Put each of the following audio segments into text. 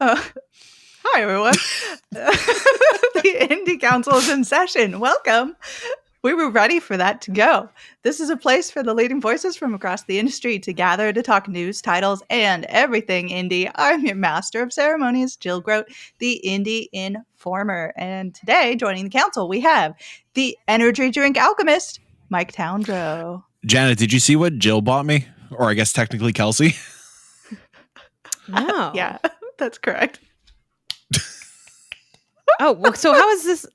Uh, Hi, everyone. The Indie Council is in session. Welcome. We were ready for that to go. This is a place for the leading voices from across the industry to gather to talk news, titles, and everything indie. I'm your master of ceremonies, Jill Grote, the Indie Informer. And today, joining the council, we have the energy drink alchemist, Mike Towndrow. Janet, did you see what Jill bought me? Or I guess technically Kelsey. No. Yeah, that's correct. Oh, well, so how is this?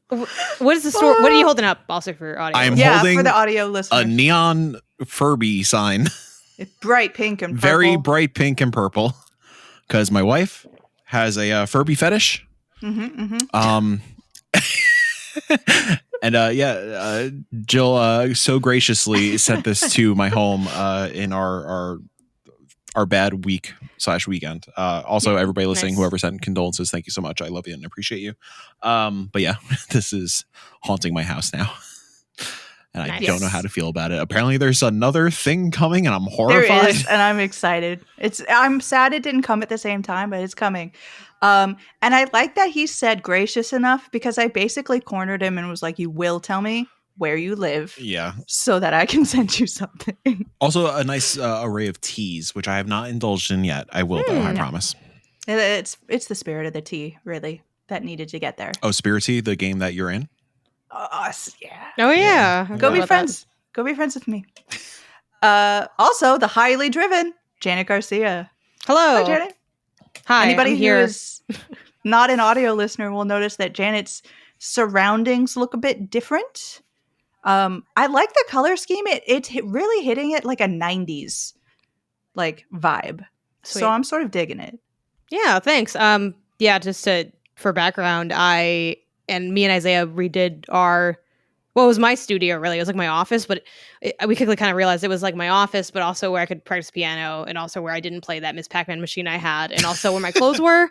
What is the story? What are you holding up also for audio? I'm Yeah, holding for the audio listeners. a neon Furby sign. It's bright pink and purple. Very bright pink and purple. Because my wife has a Furby fetish. And Jill so graciously sent this to my home in our bad week/weekend. Also, everybody listening, Nice. whoever sent condolences, thank you so much. I love you and appreciate you. But yeah, this is haunting my house now. And I Nice. don't know how to feel about it. Apparently there's another thing coming and I'm horrified. There is, and I'm excited. I'm sad it didn't come at the same time, but it's coming. And I like that he said gracious enough because I basically cornered him and was like, you will tell me where you live. Yeah. So that I can send you something. Also a nice array of teas, which I have not indulged in yet. I will though, I promise. It's the spirit of the tea, really, that needed to get there. Oh, Spirit Tea, the game that you're in? Us, yeah. Oh yeah. Go be friends. Go be friends with me. Also, the highly driven Janet Garcia. Hello. Hi, Janet. Hi. Anybody I'm who here. is not an audio listener will notice that Janet's surroundings look a bit different. I like the color scheme. It's really hitting it like a 90s like vibe. Sweet. So I'm sort of digging it. Yeah. Thanks. Yeah. Just for background, me and Isaiah redid what was my studio really. It was like my office, but we quickly kind of realized it was like my office, but also where I could practice piano and also where I didn't play that Miss Pac-Man machine I had and also where my clothes were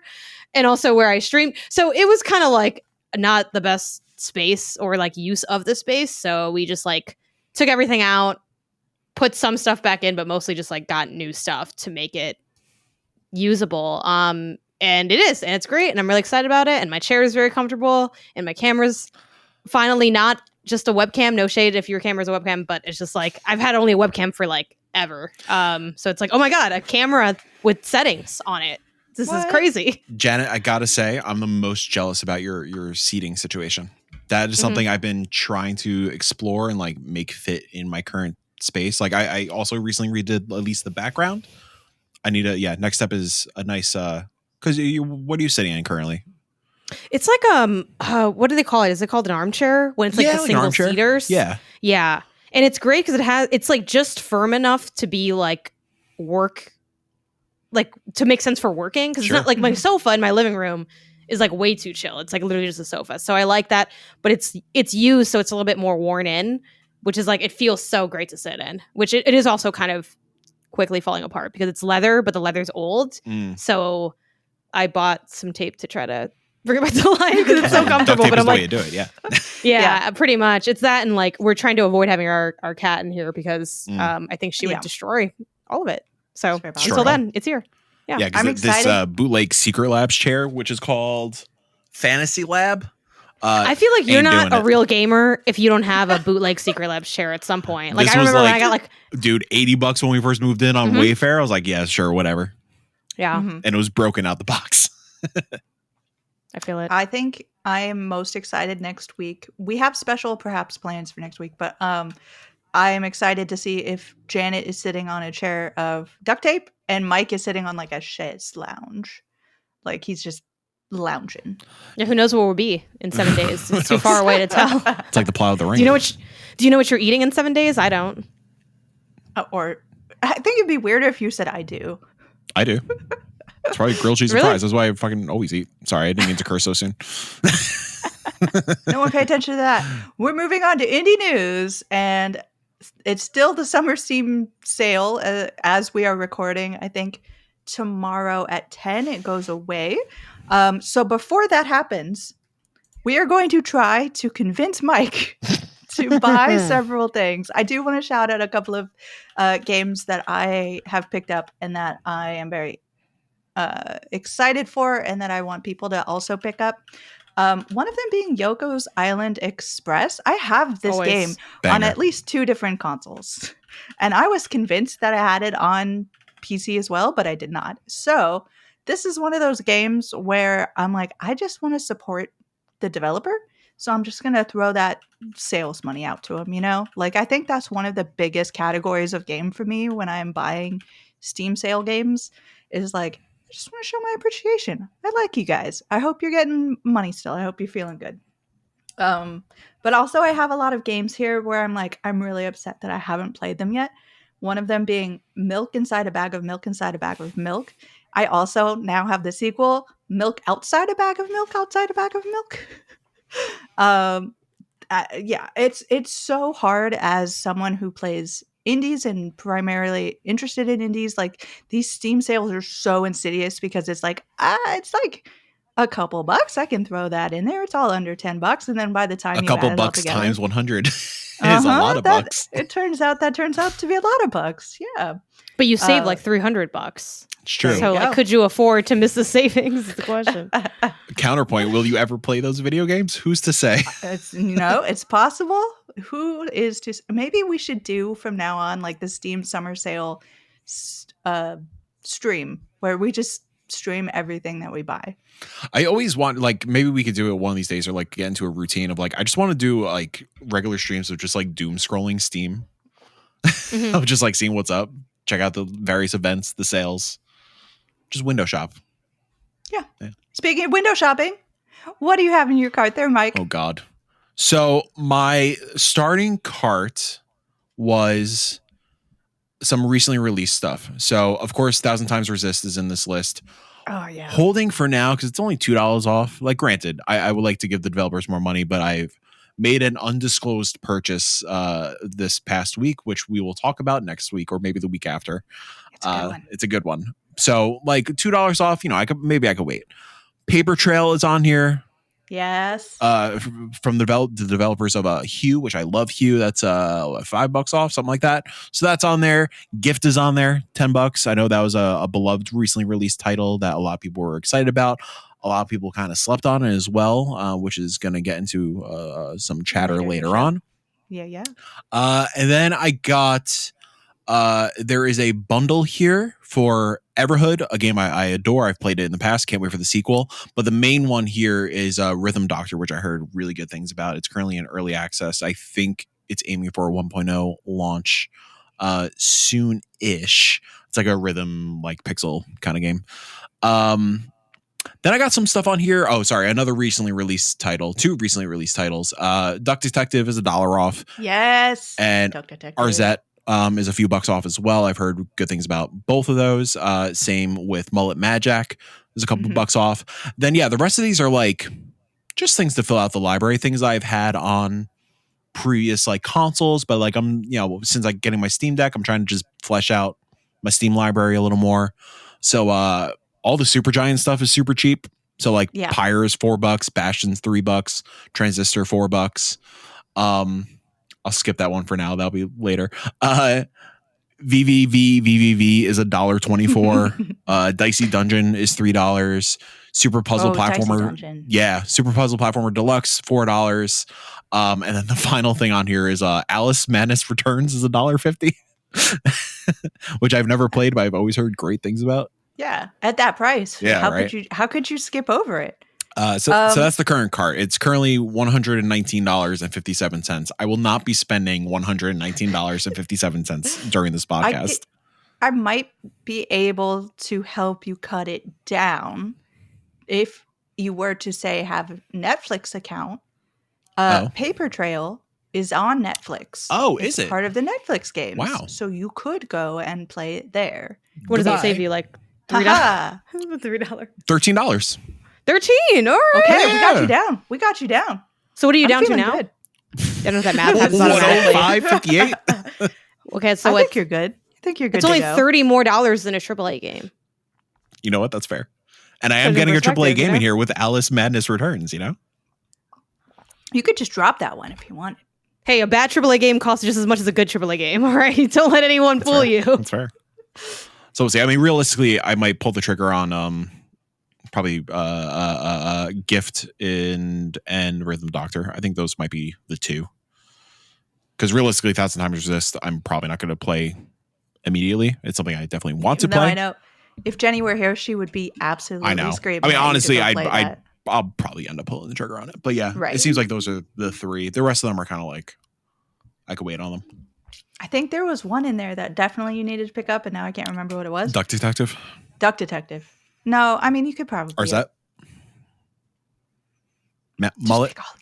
and also where I streamed. So it was kind of like not the best space or like use of the space. So we just like took everything out, put some stuff back in, but mostly just like got new stuff to make it usable. And it is, and it's great. And I'm really excited about it. And my chair is very comfortable and my camera's finally not just a webcam. No shade if your camera's a webcam, but it's just like I've had only a webcam for like ever. So it's like, oh my God, a camera with settings on it. This is crazy. Janet, I gotta say, I'm the most jealous about your seating situation. That is something I've been trying to explore and like make fit in my current space. Like I also recently redid at least the background. I need next step is a nice because what are you sitting in currently? It's like what do they call it? Is it called an armchair when it's like the single seaters? Yeah. And it's great because it's like just firm enough to be like to make sense for working, because it's not like my sofa in my living room is like way too chill. It's like literally just a sofa. So I like that, but it's used, so it's a little bit more worn in, which is like it feels so great to sit in, which it is also kind of quickly falling apart because it's leather, but the leather's old. So I bought some tape to try to bring it back to life because it's so comfortable. But I'm like, way to do it, yeah, pretty much. It's that, and like we're trying to avoid having our cat in here because I think she would destroy all of it. So until then, it's here. Yeah, I'm excited. This bootleg Secret Labs chair, which is called Fantasy Lab. I feel like you're not a real gamer if you don't have a bootleg Secret Labs chair at some point. Like this I remember when I got like, dude, $80 when we first moved in on Wayfair. I was like, yeah, sure, whatever. Yeah, and it was broken out the box. I feel it. I think I am most excited next week. We have special perhaps plans for next week, but I am excited to see if Janet is sitting on a chair of duct tape and Mike is sitting on like a chaise lounge. Like he's just lounging. Yeah, who knows where we'll be in 7 days? It's too far away to tell. It's like the plow of the rain. Do you know what you're eating in 7 days? I don't. Or I think it'd be weirder if you said I do. I do. It's probably grilled cheese and fries. That's why I fucking always eat. Sorry, I didn't mean to curse so soon. No one pay attention to that. We're moving on to indie news, and it's still the summer Steam sale as we are recording. I think tomorrow at 10 it goes away. So before that happens, we are going to try to convince Mike to buy several things. I do want to shout out a couple of games that I have picked up and that I am very excited for and that I want people to also pick up. One of them being Yoko's Island Express. I have this Always. game on Banger. at least 2 different consoles. And I was convinced that I had it on PC as well, but I did not. So this is one of those games where I'm like, I just want to support the developer. So I'm just going to throw that sales money out to them, you know? Like, I think that's one of the biggest categories of game for me when I'm buying Steam sale games is like, I just want to show my appreciation. I like you guys. I hope you're getting money still. I hope you're feeling good. But also I have a lot of games here where I'm like, I'm really upset that I haven't played them yet. One of them being Milk Inside a Bag of Milk Inside a Bag of Milk. I also now have the sequel, Milk Outside a Bag of Milk Outside a Bag of Milk. Yeah, it's so hard as someone who plays indies and primarily interested in indies. Like, these Steam sales are so insidious because it's like a couple bucks. I can throw that in there. It's all under $10, and then by the time A you couple add it all bucks together, times 100 is a lot of bucks. It turns out to be a lot of bucks. Yeah, But you save like $300. It's true. There So you like, go. could you afford to miss the savings? Is the question. Counterpoint, will you ever play those video games? Who's to say? It's, it's possible. Who is to? Maybe we should do from now on like the Steam summer sale stream where we just stream everything that we buy. I always want, like, maybe we could do it one of these days or like get into a routine of like, I just want to do like regular streams of just like doom scrolling Steam. Mhm. Of just like seeing what's up, check out the various events, the sales, just window shop. Speaking of window shopping, what do you have in your cart there, Mike? Oh God. So my starting cart was some recently released stuff. So of course, 1,000 Times Resist is in this list. Oh yeah. Holding for now because it's only $2 off. Like, granted, I would like to give the developers more money, but I've made an undisclosed purchase this past week, which we will talk about next week or maybe the week after. It's a good one. It's a good one. So like $2 off, I could wait. Paper Trail is on here. Yes. From the developers of Hue, which I love Hue. That's $5 off, something like that. So that's on there. Gift is on there, $10. I know that was a beloved recently released title that a lot of people were excited about. A lot of people kind of slept on it as well, which is going to get into some chatter later on. Yeah. And then I got there is a bundle here for Everhood, a game I adore. I've played it in the past. Can't wait for the sequel. But the main one here is Rhythm Doctor, which I heard really good things about. It's currently in early access. I think it's aiming for a 1.0 launch soon-ish. It's like a rhythm, like pixel kind of game. Then I got some stuff on here. Oh, sorry. Another recently released title. 2 recently released titles. Duck Detective is $1 off. Yes. And Duck Detective. Arzette is a few bucks off as well. I've heard good things about both of those. Same with Mullet Magic. There's a couple bucks off. Then, yeah, the rest of these are like just things to fill out the library, things I've had on previous like consoles. But like since I'm getting my Steam Deck, I'm trying to just flesh out my Steam library a little more. So all the Supergiant stuff is super cheap. So like Pyre is $4, Bastion's $3, Transistor $4. I'll skip that one for now. That'll be later. VVV is $1.24. Dicey Dungeon is $3. Super Puzzle Platformer. Yeah. Super Puzzle Platformer Deluxe, $4. And then the final thing on here is Alice Madness Returns is $1.50, which I've never played, but I've always heard great things about. Yeah. At that price. Yeah. How could you skip over it? So that's the current cart. It's currently $119.57. I will not be spending $119.57 during this podcast. I might be able to help you cut it down if you were to say have a Netflix account. Paper Trail is on Netflix. Oh, it's is it? Part of the Netflix games. Wow. So you could go and play it there. What does that save you? Like $3? $3. $13. 13. All right. Okay, we got you down. So what are you down to feeling now? good. I don't know if that math happens automatically. 105.58. Okay, so I think you're good. It's only $30 more than a AAA game. You know what? That's fair. And I am getting a AAA game in here with Alice Madness Returns, You could just drop that one if you wanted. Hey, a bad AAA game costs just as much as a good AAA game. All right, don't let anyone fool you. That's fair. So we'll see. I mean, realistically, I might pull the trigger on probably Gift and Rhythm Doctor. I think those might be the two. Because realistically, 1,000 Times Resist, I'm probably not going to play immediately. It's something I definitely want to play. I know if Jenny were here, she would be absolutely screaming. I mean, honestly, I'll probably end up pulling the trigger on it. But yeah, right. It seems like those are the three. The rest of them are kind of like, I could wait on them. I think there was one in there that definitely you needed to pick up, and now I can't remember what it was. Duck Detective? Duck Detective. No, I mean, you could probably. Or is that? Mullet? Pick all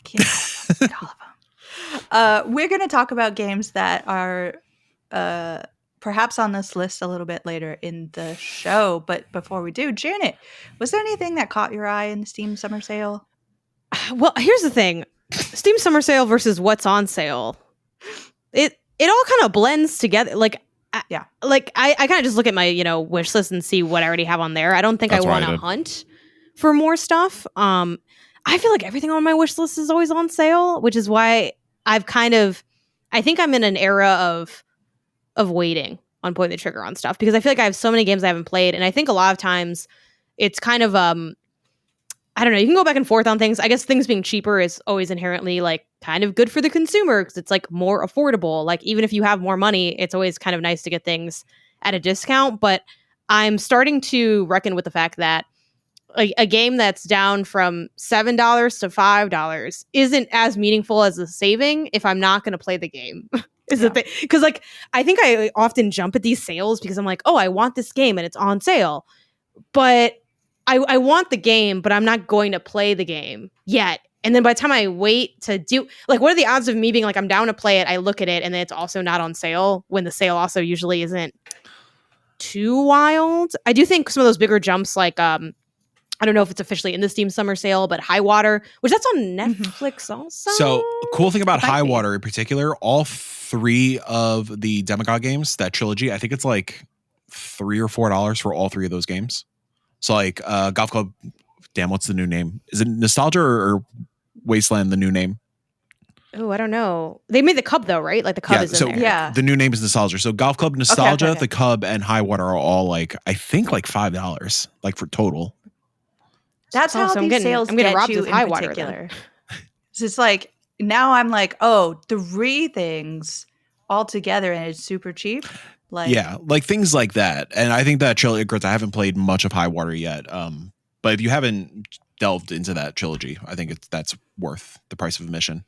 of them. We're going to talk about games that are perhaps on this list a little bit later in the show. But before we do, Janet, was there anything that caught your eye in the Steam Summer Sale? Well, here's the thing. Steam Summer Sale versus what's on sale. It all kind of blends together. Like, I kind of just look at my, wish list and see what I already have on there. I don't think I want to hunt for more stuff. I feel like everything on my wish list is always on sale, which is why I think I'm in an era of waiting on pulling the trigger on stuff, because I feel like I have so many games I haven't played. And I think a lot of times it's kind of, I don't know, you can go back and forth on things. I guess things being cheaper is always inherently like kind of good for the consumer because it's like more affordable. Like even if you have more money, it's always kind of nice to get things at a discount. But I'm starting to reckon with the fact that a game that's down from $7 to $5 isn't as meaningful as a saving if I'm not going to play the game. The thing. Because like I think I often jump at these sales because I'm like, oh, I want this game and it's on sale. But I want the game, but I'm not going to play the game yet. And then by the time I wait to do, like, what are the odds of me being like, I'm down to play it, I look at it, and then it's also not on sale when the sale also usually isn't too wild. I do think some of those bigger jumps, like, I don't know if it's officially in the Steam Summer Sale, but High Water, which that's on Netflix also. So cool thing about High Water in particular, all three of the Demagogue games, that trilogy, I think it's like $3 or $4 for all three of those games. So like Golf Club, damn, what's the new name? Is it Nostalgia or Wasteland, the new name? Oh, I don't know. They made the Cub though, right? Like the Cub is in there. Yeah. The new name is Nostalgia. So Golf Club, Nostalgia, the Cub, and High Water are all like, I think like $5, like for total. That's how these sales get you in particular. It's like, now I'm like, oh, 3 things all together and it's super cheap. Like, yeah, like things like that. And I think that trilogy, I haven't played much of High Water yet. But if you haven't delved into that trilogy, I think that's worth the price of admission.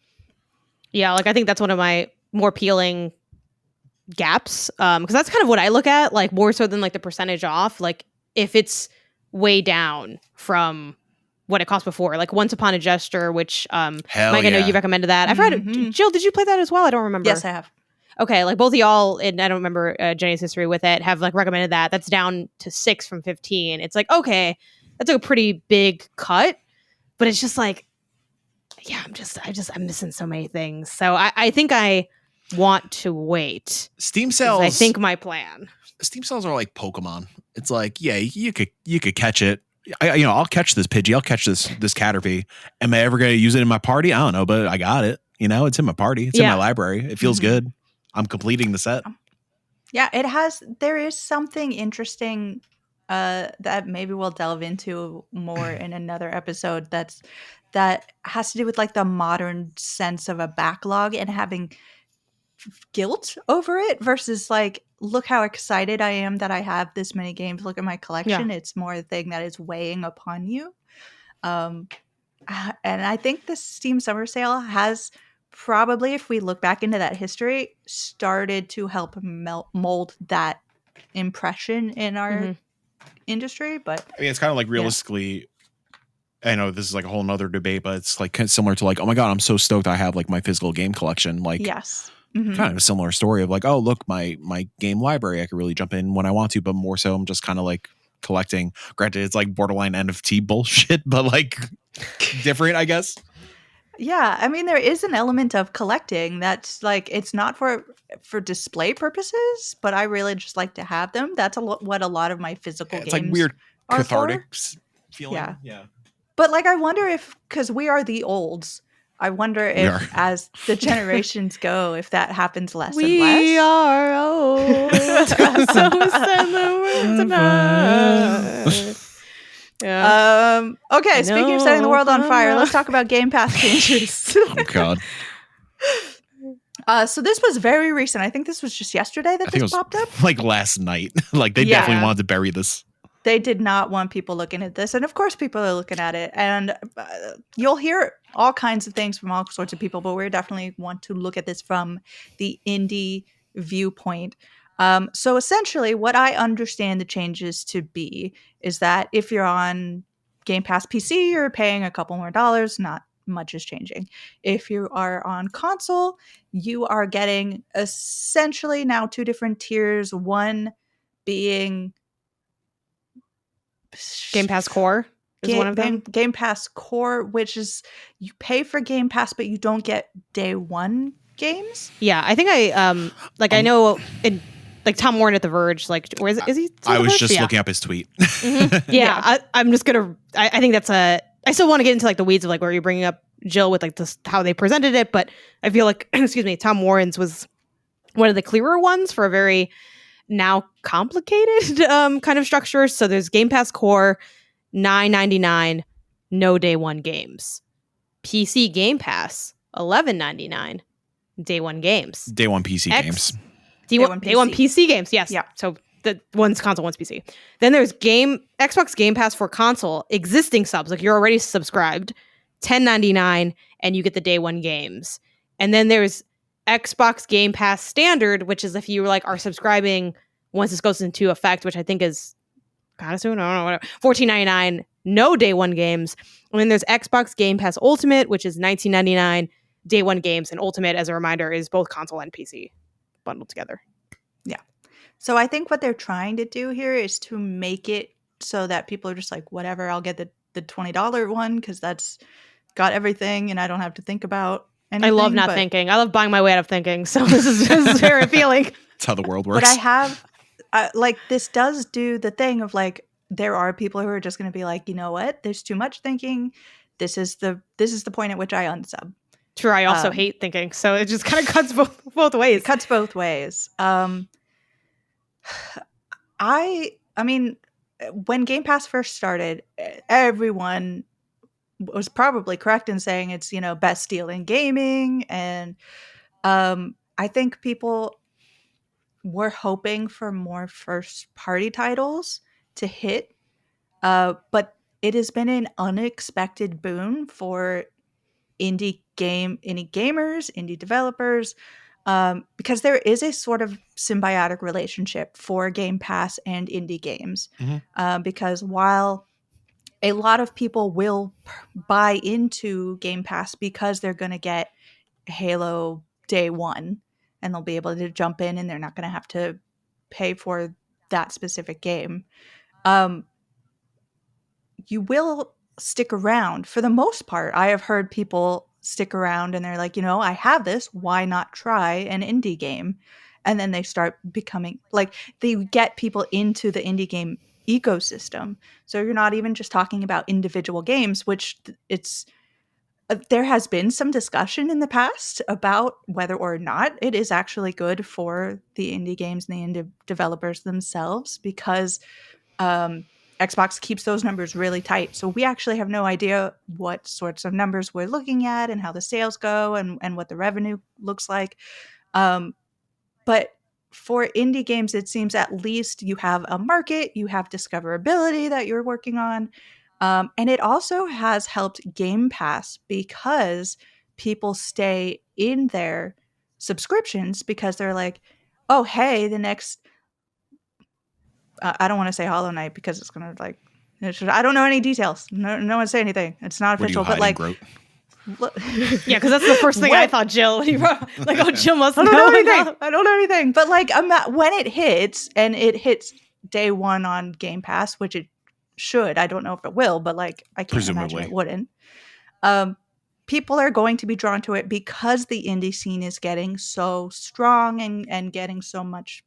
Yeah, like I think that's one of my more appealing gaps. Because that's kind of what I look at, like more so than like the percentage off. Like if it's way down from what it cost before, like Once Upon a Gesture, which Mike, I know you recommended that. I've heard Jill, did you play that as well? I don't remember. Yes, I have. Okay, like both of y'all, and I don't remember Jenny's history with it, have like recommended that. That's down to 6 from 15. It's like, okay, that's a pretty big cut, but it's just like, yeah, I'm missing so many things. So I think I want to wait. Steam sales, I think my plan. Steam sales are like Pokemon. It's like, yeah, you could catch it. I'll catch this Pidgey. I'll catch this Caterpie. Am I ever going to use it in my party? I don't know, but I got it. It's in my party. It's in my library. It feels good. I'm completing the set. Yeah, there is something interesting that maybe we'll delve into more in another episode that has to do with like the modern sense of a backlog and having guilt over it versus like, look how excited I am that I have this many games. Look at my collection. Yeah. It's more a thing that is weighing upon you. And I think the Steam Summer Sale has probably, if we look back into that history, started to help mold that impression in our industry. But I mean, it's kind of like realistically, I know this is like a whole nother debate, but it's like similar to like, oh my God, I'm so stoked I have like my physical game collection. Like, yes. Kind of a similar story of like, oh, look, my game library, I could really jump in when I want to, but more so I'm just kind of like collecting. Granted, it's like borderline NFT bullshit, but like different, I guess. Yeah, I mean, there is an element of collecting that's like, it's not for display purposes, but I really just like to have them. That's what a lot of my physical games it's like weird cathartic for. feeling. Yeah. But like, I wonder if, because we are the olds, I wonder We if, are. as the generations go, if that happens less and We less. are old. So send the world tonight. Yeah. Okay, speaking of setting the world on fire, let's talk about Game Pass changes. Oh God. So this was very recent. I think this was just yesterday that I think it this was popped up. like last night. Like they Yeah. definitely wanted to bury this. They did not want people looking at this. And of course, people are looking at it. And you'll hear all kinds of things from all sorts of people, but we definitely want to look at this from the indie viewpoint. So essentially, what I understand the changes to be is that if you're on Game Pass PC, you're paying a couple more dollars, not much is changing. If you are on console, you are getting essentially now two different tiers, one being Game Pass Core is one of them. Game Pass Core, which is you pay for Game Pass, but you don't get day one games. Yeah, I think I know in like Tom Warren at The Verge, like where is he? I was just looking up his tweet. Mm-hmm. Yeah, I'm just gonna. I think that's a. I still want to get into like the weeds of like where you're bringing up Jill with like this how they presented it, but I feel like excuse me, Tom Warren's was one of the clearer ones for a very now complicated kind of structure. So there's Game Pass Core, $9.99, no day one games. PC Game Pass, $11.99, day one games. Day one PC games. Day one PC games, yes. Yeah. So the one's console, one's PC. Then there's Xbox Game Pass for console, existing subs, like you're already subscribed, $10.99, and you get the day one games. And then there's Xbox Game Pass Standard, which is if you like are subscribing once this goes into effect, which I think is kind of soon. I don't know, whatever. $14.99, no day one games. And then there's Xbox Game Pass Ultimate, which is $19.99, day one games. And Ultimate, as a reminder, is both console and PC bundled together. Yeah. So I think what they're trying to do here is to make it so that people are just like, whatever, I'll get the $20 one because that's got everything and I don't have to think about anything. I love not thinking. I love buying my way out of thinking. So this is very appealing. That's how the world works. But I have, like, this does do the thing of like, there are people who are just going to be like, you know what? There's too much thinking. This is the point at which I unsub. True. I also hate thinking, so it just kind of cuts both ways. It cuts both ways. I mean, when Game Pass first started, everyone was probably correct in saying it's, you know, best deal in gaming, and I think people were hoping for more first party titles to hit, but it has been an unexpected boon for indie gamers, indie developers, because there is a sort of symbiotic relationship for Game Pass and indie games. Mhm. Because while a lot of people will buy into Game Pass because they're going to get Halo day one and they'll be able to jump in and they're not going to have to pay for that specific game, you will stick around for the most part. I have heard people stick around and they're like, you know, I have this, why not try an indie game? And then they start becoming like, they get people into the indie game ecosystem. So you're not even just talking about individual games, which it's there has been some discussion in the past about whether or not it is actually good for the indie games and the indie developers themselves, because Xbox keeps those numbers really tight. So we actually have no idea what sorts of numbers we're looking at and how the sales go and what the revenue looks like. But for indie games, it seems at least you have a market, you have discoverability that you're working on. And it also has helped Game Pass because people stay in their subscriptions because they're like, oh, hey, the next I don't want to say Hollow Knight because it's going to like, I don't know any details. No one say anything. It's not official, but like, yeah, because that's the first thing I thought, Jill. When you brought, like, oh, Jill must know anything. I don't know anything. But like, when it hits, and it hits day one on Game Pass, which it should. I don't know if it will, but like, I can't imagine it wouldn't. People are going to be drawn to it because the indie scene is getting so strong and getting so much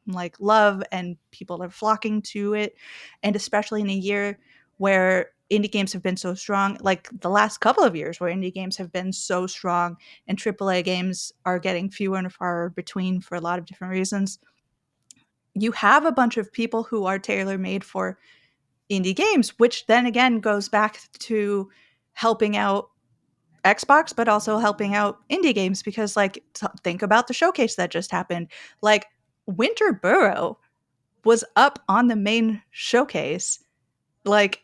like love, and people are flocking to it, and especially in a year where indie games have been so strong, like the last couple of years where indie games have been so strong and AAA games are getting fewer and far between for a lot of different reasons. You have a bunch of people who are tailor made for indie games, which then again goes back to helping out Xbox, but also helping out indie games because, like, think about the showcase that just happened. Like, Winter Burrow was up on the main showcase. Like,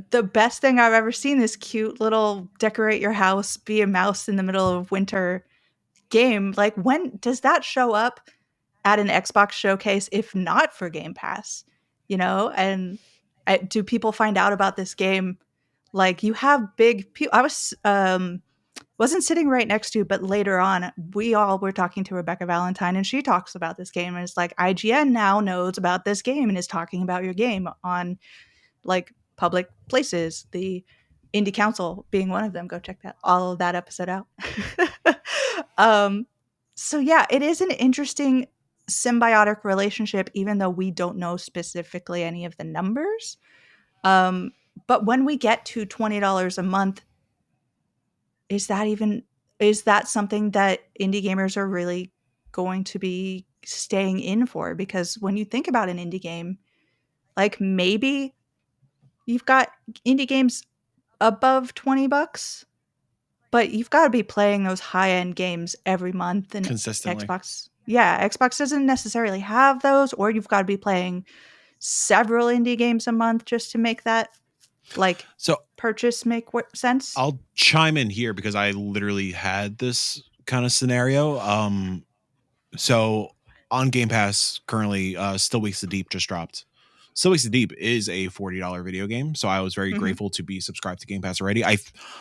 the best thing I've ever seen, this cute little decorate your house, be a mouse in the middle of winter game. Like, when does that show up at an Xbox showcase if not for Game Pass? You know, and do people find out about this game? Like, you have big people. I wasn't sitting right next to, but later on, we all were talking to Rebecca Valentine, and she talks about this game. And it's like IGN now knows about this game and is talking about your game on like public places. The Indie Council being one of them. Go check all of that episode out. So yeah, it is an interesting symbiotic relationship, even though we don't know specifically any of the numbers. But when we get to $20 a month, is that something that indie gamers are really going to be staying in for? Because when you think about an indie game, like maybe you've got indie games above $20, but you've got to be playing those high-end games every month. And Consistently. Xbox doesn't necessarily have those, or you've got to be playing several indie games a month just to make that like purchase make sense. I'll chime in here because I literally had this kind of scenario. So on Game Pass currently, Still Weeks to Deep just dropped. Still Weeks to Deep is a $40 video game, so I was very grateful to be subscribed to Game Pass already. I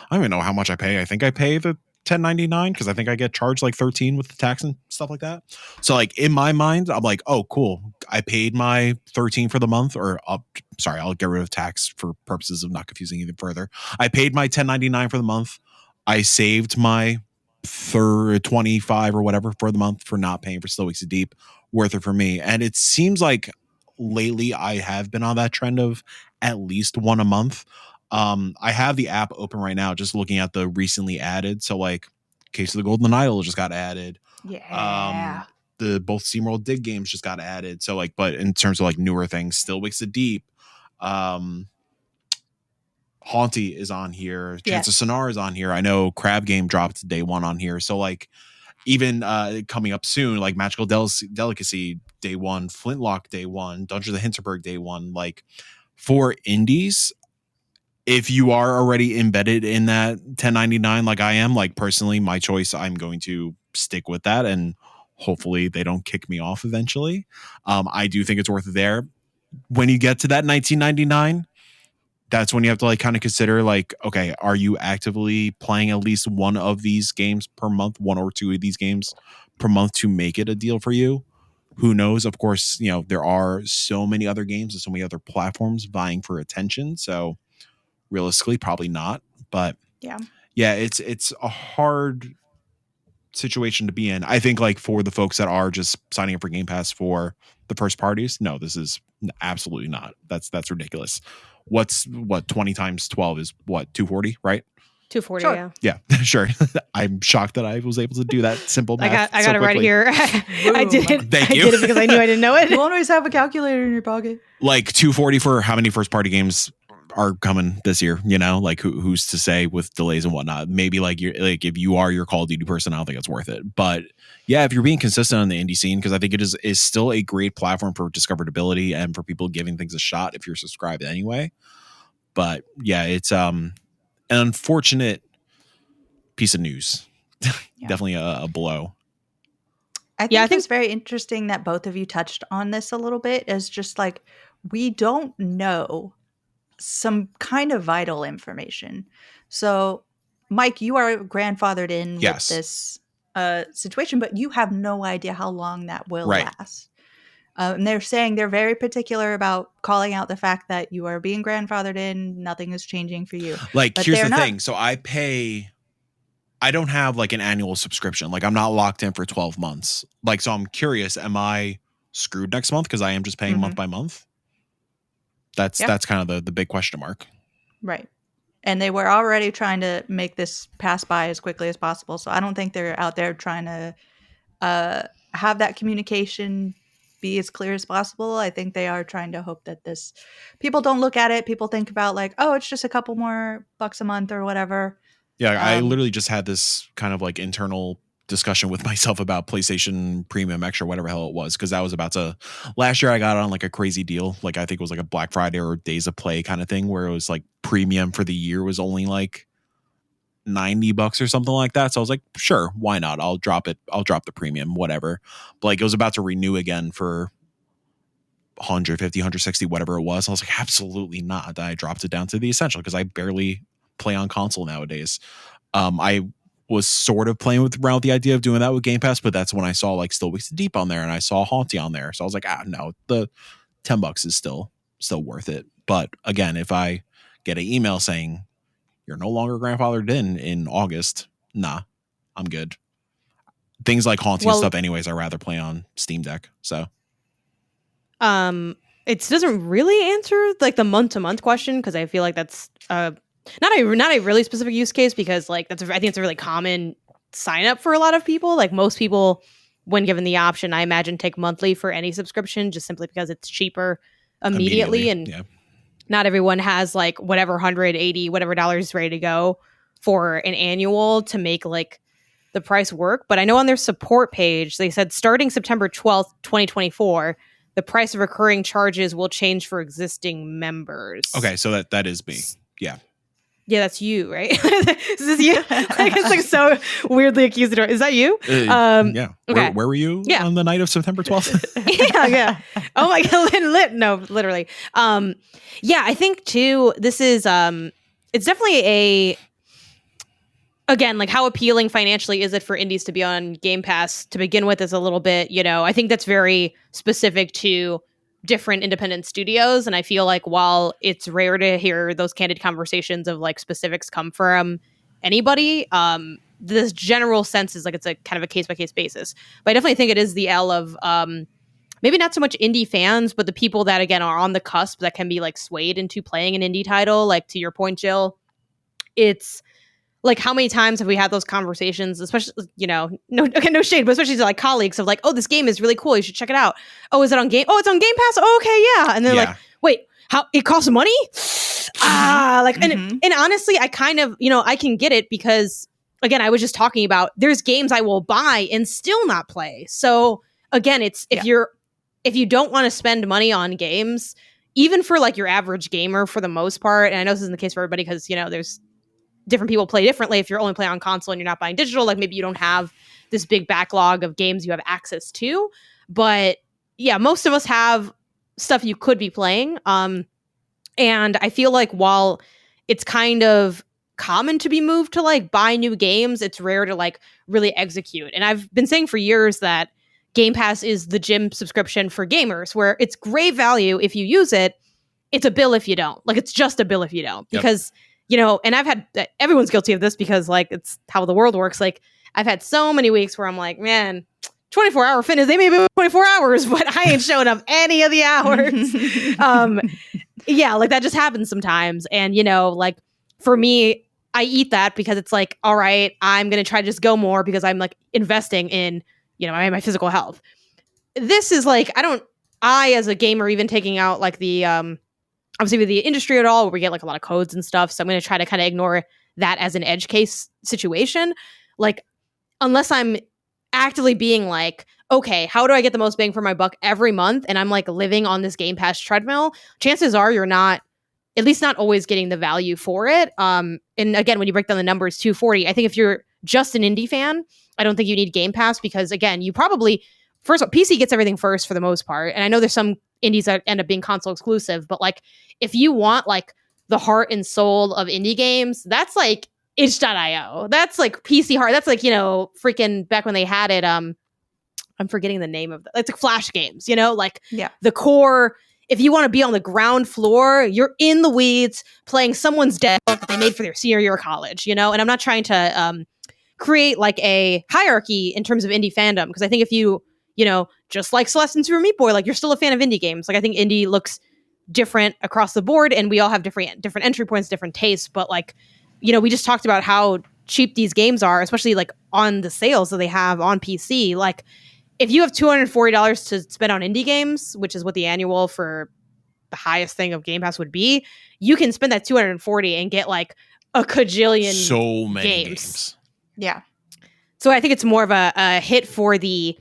don't even know how much I pay. I think I pay the $10.99 because I think I get charged like $13 with the tax and stuff like that. So like in my mind, I'm like, oh, cool. I paid my $13 for the month, or sorry, I'll get rid of tax for purposes of not confusing even further. I paid my $10.99 for the month. I saved my 25 or whatever for the month for not paying for Still Weeks to Deep. Worth it for me. And it seems like lately I have been on that trend of at least one a month. I have the app open right now, just looking at the recently added. So like Case of the Golden Idol just got added. Yeah. The both SteamWorld Dig games just got added. So like, but in terms of like newer things, Still Weeks to Deep, Haunty is on here. Chance of Sonar is on here. I know Crab Game dropped day one on here. So like, even coming up soon, like Magical Delicacy day one, Flintlock day one, Dungeons of Hinterberg day one. Like for indies, if you are already embedded in that $10.99 like I am, like personally, my choice, I'm going to stick with that, and hopefully they don't kick me off eventually. I do think it's worth it there. When you get to that $19.99, that's when you have to like kind of consider like, okay, are you actively playing at least one of these games per month, one or two of these games per month to make it a deal for you? Who knows? Of course, you know, there are so many other games and so many other platforms vying for attention. So realistically, probably not. But yeah, it's a hard situation to be in. I think like for the folks that are just signing up for Game Pass for the first parties, no, this is absolutely not. That's ridiculous. What 20 times 12 is what, 240, right? 240, sure. Yeah, sure. I'm shocked that I was able to do that simple math. I got it right here. I did it. Thank you. I did it because I knew I didn't know it. You always have a calculator in your pocket. Like 240 for how many first party games are coming this year, you know, like who's to say with delays and whatnot. Maybe like you're like, if you are your Call of Duty person, I don't think it's worth it. But yeah, if you're being consistent on the indie scene, because I think it is still a great platform for discoverability and for people giving things a shot if you're subscribed anyway. But yeah, it's an unfortunate piece of news. Definitely a blow. I think it's very interesting that both of you touched on this a little bit, as just like, we don't know some kind of vital information. So Mike, you are grandfathered in with this situation, but you have no idea how long that will last. And they're saying they're very particular about calling out the fact that you are being grandfathered in. Nothing is changing for you. Like, but here's the thing. So I don't have like an annual subscription. Like I'm not locked in for 12 months. Like, so I'm curious, am I screwed next month because I am just paying month by month? That's kind of the big question mark. Right. And they were already trying to make this pass by as quickly as possible. So I don't think they're out there trying to have that communication be as clear as possible. I think they are trying to hope that this people don't look at it. People think about like, oh, it's just a couple more bucks a month or whatever. Yeah, I literally just had this kind of like internal discussion with myself about PlayStation Premium Extra, whatever the hell it was, because I was about to. Last year, I got on like a crazy deal. Like I think it was like a Black Friday or Days of Play kind of thing, where it was like premium for the year was only like $90 or something like that. So I was like, sure, why not? I'll drop it. I'll drop the premium, whatever. But like it was about to renew again for 150, 160, whatever it was. I was like, absolutely not. I dropped it down to the essential because I barely play on console nowadays. I was sort of playing around with the idea of doing that with Game Pass, but that's when I saw like Still Weeks Deep on there and I saw Haunty on there. So I was like, no, the $10 is still worth it. But again, if I get an email saying you're no longer grandfathered in August, nah, I'm good. Things like Haunty and stuff anyways, I rather play on Steam Deck. So it doesn't really answer like the month-to-month question, because I feel like that's not a really specific use case, because like I think it's a really common sign up for a lot of people. Like most people, when given the option, I imagine take monthly for any subscription, just simply because it's cheaper immediately. And yeah. Not everyone has like whatever 180 whatever dollars ready to go for an annual to make like the price work. But I know on their support page they said starting September 12th 2024, the price of recurring charges will change for existing members. Okay, so that is me. Yeah. Yeah, that's you, right? Is this you? Like, it's like so weirdly accusatory. Is that you? Yeah. Okay. Where were you on the night of September 12th? yeah. Oh my God. No, literally. Yeah, I think too, this is, it's definitely again, like how appealing financially is it for indies to be on Game Pass to begin with is a little bit, I think that's very specific to different independent studios. And I feel like while it's rare to hear those candid conversations of like specifics come from anybody, this general sense is like it's a kind of a case-by-case basis. But I definitely think it is the L of maybe not so much indie fans, but the people that again are on the cusp that can be like swayed into playing an indie title. Like to your point, Jill, it's like how many times have we had those conversations, especially, no shade, but especially to like colleagues of like, oh, this game is really cool, you should check it out. Oh, is it on Game? Oh, it's on Game Pass. Oh, okay, yeah. And then like, wait, how it costs money? And honestly, I kind of, I can get it because again, I was just talking about there's games I will buy and still not play. So again, it's if you don't want to spend money on games, even for like your average gamer for the most part, and I know this isn't the case for everybody because, there's different people play differently. If you're only playing on console and you're not buying digital, like maybe you don't have this big backlog of games you have access to. But yeah, most of us have stuff you could be playing. And I feel like while it's kind of common to be moved to like buy new games, it's rare to like really execute. And I've been saying for years that Game Pass is the gym subscription for gamers, where it's great value if you use it. It's a bill if you don't. Like it's just a bill if you don't. Because and I've had, everyone's guilty of this because like, it's how the world works. Like I've had so many weeks where I'm like, man, 24-hour fitness, they may be 24 hours, but I ain't showing up any of the hours. Yeah, like that just happens sometimes. And, like for me, I eat that because it's like, all right, I'm going to try to just go more because I'm like investing in, my physical health. This is like, I as a gamer, even taking out like the, obviously with the industry at all, where we get like a lot of codes and stuff. So I'm going to try to kind of ignore that as an edge case situation. Like, unless I'm actively being like, okay, how do I get the most bang for my buck every month? And I'm like living on this Game Pass treadmill. Chances are you're not, at least not always getting the value for it. And again, when you break down the numbers, 240, I think if you're just an indie fan, I don't think you need Game Pass because again, you probably, first of all, PC gets everything first for the most part. And I know there's some indies that end up being console exclusive, but like if you want like the heart and soul of indie games, that's like itch.io. That's like PC heart. That's like, freaking back when they had it. I'm forgetting the name of that. It's like Flash games, like the core. If you want to be on the ground floor, you're in the weeds playing someone's demo that they made for their senior year of college, and I'm not trying to create like a hierarchy in terms of indie fandom. Because I think if you, just like Celeste and Super Meat Boy, like you're still a fan of indie games. Like I think indie looks different across the board, and we all have different entry points, different tastes. But like, we just talked about how cheap these games are, especially like on the sales that they have on PC. Like, if you have $240 to spend on indie games, which is what the annual for the highest thing of Game Pass would be, you can spend that $240 and get like a cajillion so many games. Yeah. So I think it's more of a hit for the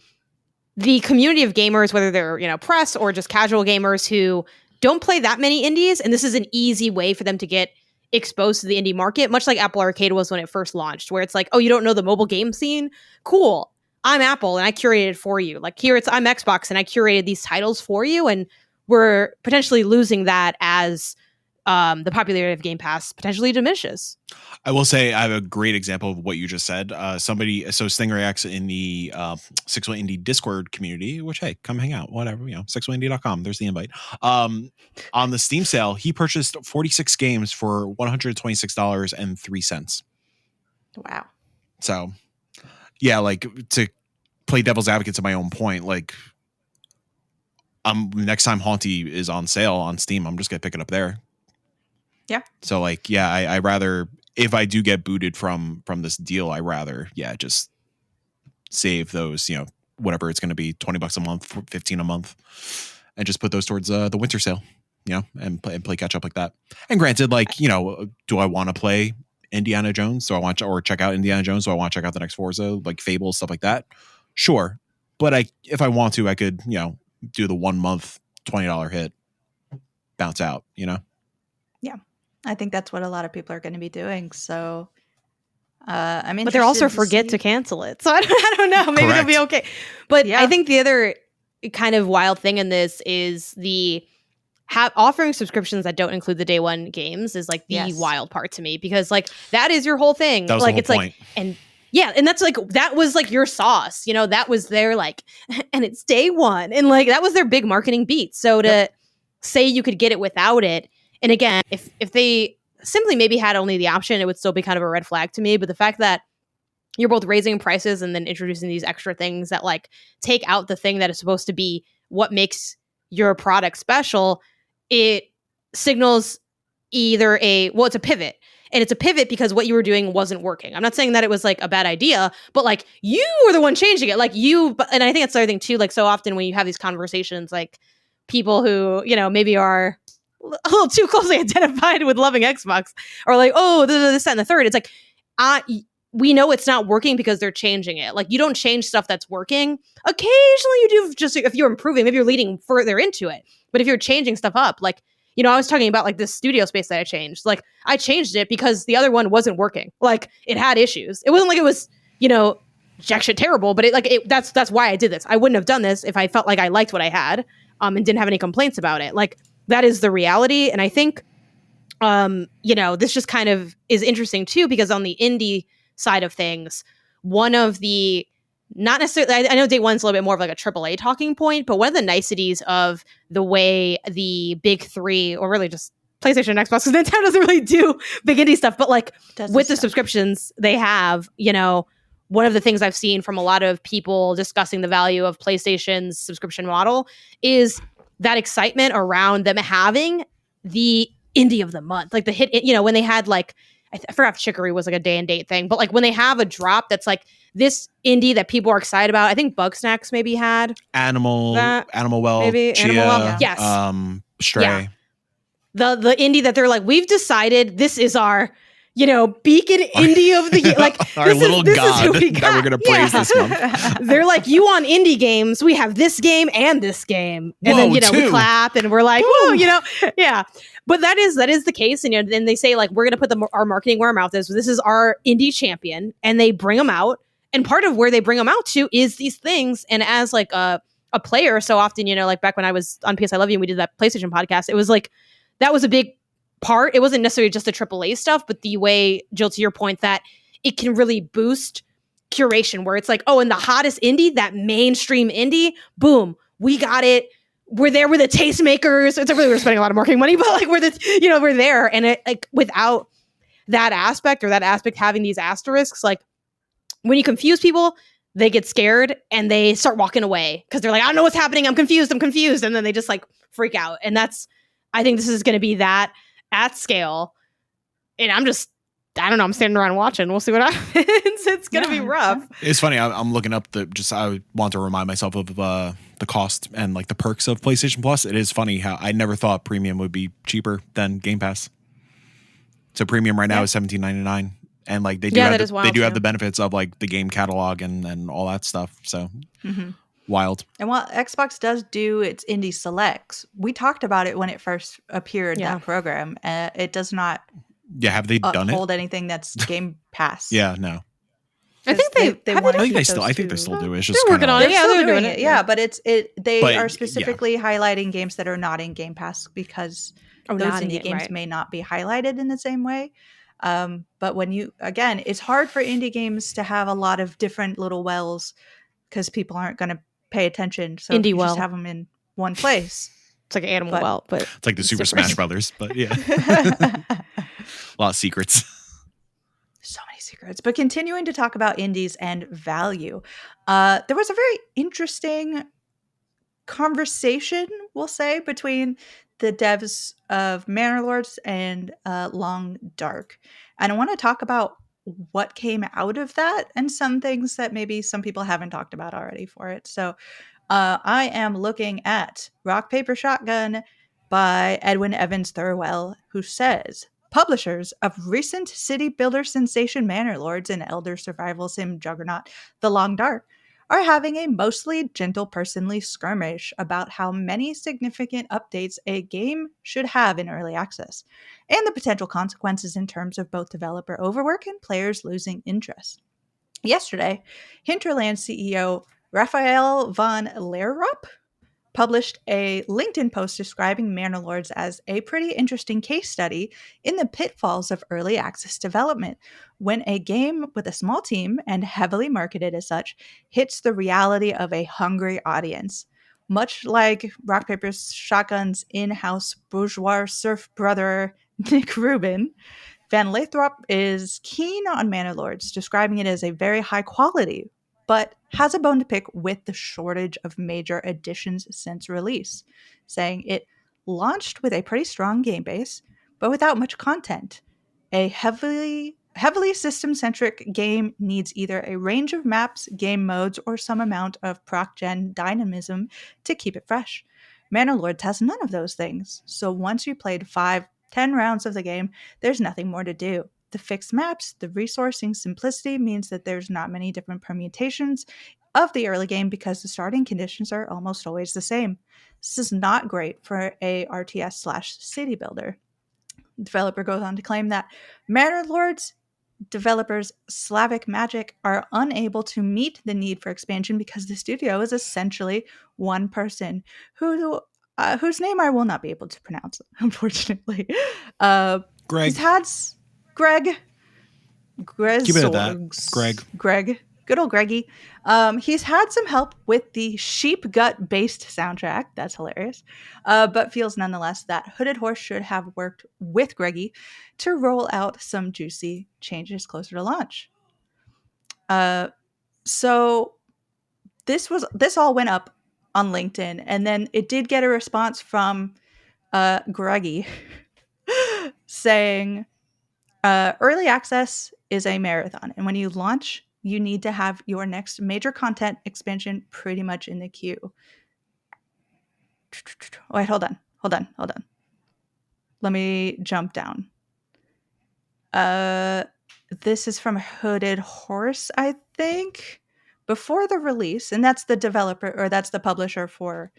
community of gamers, whether they're, press or just casual gamers who don't play that many indies. And this is an easy way for them to get exposed to the indie market, much like Apple Arcade was when it first launched, where it's like, oh, you don't know the mobile game scene? Cool. I'm Apple and I curated it for you. Like here I'm Xbox and I curated these titles for you. And we're potentially losing that as the popularity of Game Pass potentially diminishes. I will say I have a great example of what you just said. Stingray X in the 601 Indie Discord community, which, hey, come hang out, whatever, 601indie.com. There's the invite. On the Steam sale, he purchased 46 games for $126.03. Wow. So, yeah, like to play devil's advocate to my own point, like next time Haunty is on sale on Steam, I'm just going to pick it up there. Yeah. So like, yeah, I rather, if I do get booted from this deal, I rather, just save those, whatever it's going to be, $20 a month, $15 a month, and just put those towards the winter sale, and play catch up like that. And granted, like, do I want to play Indiana Jones? Do I want to, or check out Indiana Jones? Do I want to check out the next Forza, like Fable, stuff like that? Sure. But if I want to, I could, do the 1 month $20 hit, bounce out, Yeah. I think that's what a lot of people are going to be doing. So, but they'll also forget to cancel it. So I don't know. Maybe they'll be okay. But I think the other kind of wild thing in this is the offering subscriptions that don't include the day one games is like the wild part to me, because like that is your whole thing. That was like the whole it's point. Like, and yeah, and that's like, that was like your sauce, that was their like, and it's day one, and like that was their big marketing beat. So to say you could get it without it. And again, if they simply maybe had only the option, it would still be kind of a red flag to me. But the fact that you're both raising prices and then introducing these extra things that like take out the thing that is supposed to be what makes your product special, it signals either it's a pivot. And it's a pivot because what you were doing wasn't working. I'm not saying that it was like a bad idea, but like you were the one changing it. Like and I think that's the other thing too. Like so often when you have these conversations, like people who, maybe are a little too closely identified with loving Xbox, or like, oh, this, that, and the third. It's like, we know it's not working because they're changing it. Like, you don't change stuff that's working. Occasionally you do, just if you're improving, maybe you're leading further into it. But if you're changing stuff up, like, I was talking about like this studio space that I changed. Like, I changed it because the other one wasn't working. Like, it had issues. It wasn't like it was, jack shit terrible, but that's why I did this. I wouldn't have done this if I felt like I liked what I had, and didn't have any complaints about it. Like, that is the reality. And I think, this just kind of is interesting too, because on the indie side of things, one of the, not necessarily, I know day one's a little bit more of like a AAA talking point, but one of the niceties of the way the big three, or really just PlayStation and Xbox, because Nintendo doesn't really do big indie stuff, but like with the subscriptions they have, one of the things I've seen from a lot of people discussing the value of PlayStation's subscription model is that excitement around them having the indie of the month, like the hit, when they had like, I forgot if Chicory was like a day and date thing, but like when they have a drop that's like this indie that people are excited about. I think Bug Snacks maybe had Animal Well, maybe Chia, Animal Well, yes, Stray. Yeah. The indie that they're like, we've decided this is our, beacon indie of the year. Like our little god that we're going to praise this month. They're like, you want indie games? We have this game and this game. And Whoa, then, we clap and we're like, whoa, yeah. But that is the case. And then they say like, we're going to put our marketing where our mouth is. This is our indie champion. And they bring them out. And part of where they bring them out to is these things. And as like a player, so often, like back when I was on PS I Love You and we did that PlayStation podcast, it was like, that was a big part. It wasn't necessarily just the AAA stuff, but the way, Jill, to your point, that it can really boost curation, where it's like, oh, and the hottest indie, that mainstream indie, boom, we got it. We're there with the tastemakers. It's really, we're spending a lot of marketing money, but like we're there. And it, like, without that aspect, or that aspect having these asterisks, like when you confuse people, they get scared and they start walking away because they're like, I don't know what's happening. I'm confused. And then they just like freak out. And that's, I think this is going to be that at scale. And I don't know. I'm standing around watching. We'll see what happens. It's going to be rough. It's funny. I'm looking up I want to remind myself of the cost and like the perks of PlayStation Plus. It is funny how I never thought premium would be cheaper than Game Pass. So premium right now is $17.99, and like they do have the benefits of like the game catalog and all that stuff. So wild. And while Xbox does do its indie selects, we talked about it when it first appeared, that program. It does not have they done hold anything that's Game Pass. No. I think they I think they still do it. It's just they're working on it. Yeah, they're doing it. Yeah, but they are But, specifically highlighting games that are not in Game Pass because those indie games may not be highlighted in the same way. But it's hard for indie games to have a lot of different little wells because people aren't going to pay attention. So you just have them in one place. It's like an animal well, but it's like the Super Smash Brothers. But yeah, a lot of secrets. So many secrets. But continuing to talk about indies and value, there was a very interesting conversation, we'll say, between the devs of Manor Lords and Long Dark. And I want to talk about what came out of that and some things that maybe some people haven't talked about already for it. So I am looking at Rock, Paper, Shotgun by Edwin Evans Thurwell, who says, publishers of recent city builder sensation Manor Lords and elder survival sim juggernaut The Long Dark are having a mostly gentle personally skirmish about how many significant updates a game should have in early access, and the potential consequences in terms of both developer overwork and players losing interest. Yesterday, Hinterland CEO Raphael von Leerop published a LinkedIn post describing Manor Lords as a pretty interesting case study in the pitfalls of early access development, when a game with a small team and heavily marketed as such hits the reality of a hungry audience. Much like Rock, Paper, Shotgun's in-house bourgeois surf brother, Nick Rubin, Van Lathrop is keen on Manor Lords, describing it as a very high quality, but has a bone to pick with the shortage of major additions since release, saying it launched with a pretty strong game base, but without much content. A heavily system-centric game needs either a range of maps, game modes, or some amount of proc-gen dynamism to keep it fresh. Manor Lords has none of those things, so once you played 5-10 rounds of the game, there's nothing more to do. The fixed maps, the resourcing simplicity means that there's not many different permutations of the early game because the starting conditions are almost always the same. This is not great for a RTS/city builder. The developer goes on to claim that Manor Lords developers Slavic Magic are unable to meet the need for expansion because the studio is essentially one person whose name I will not be able to pronounce, unfortunately. Greg. Greg. Keep it at that. Greg. Good old Greggy. He's had some help with the sheep gut based soundtrack. That's hilarious. But feels nonetheless that Hooded Horse should have worked with Greggy to roll out some juicy changes closer to launch. So this all went up on LinkedIn, and then it did get a response from Greggy saying, early access is a marathon, and when you launch, you need to have your next major content expansion pretty much in the queue. Wait, hold on. Let me jump down. This is from Hooded Horse, I think. Before the release, and that's the developer, or that's the publisher for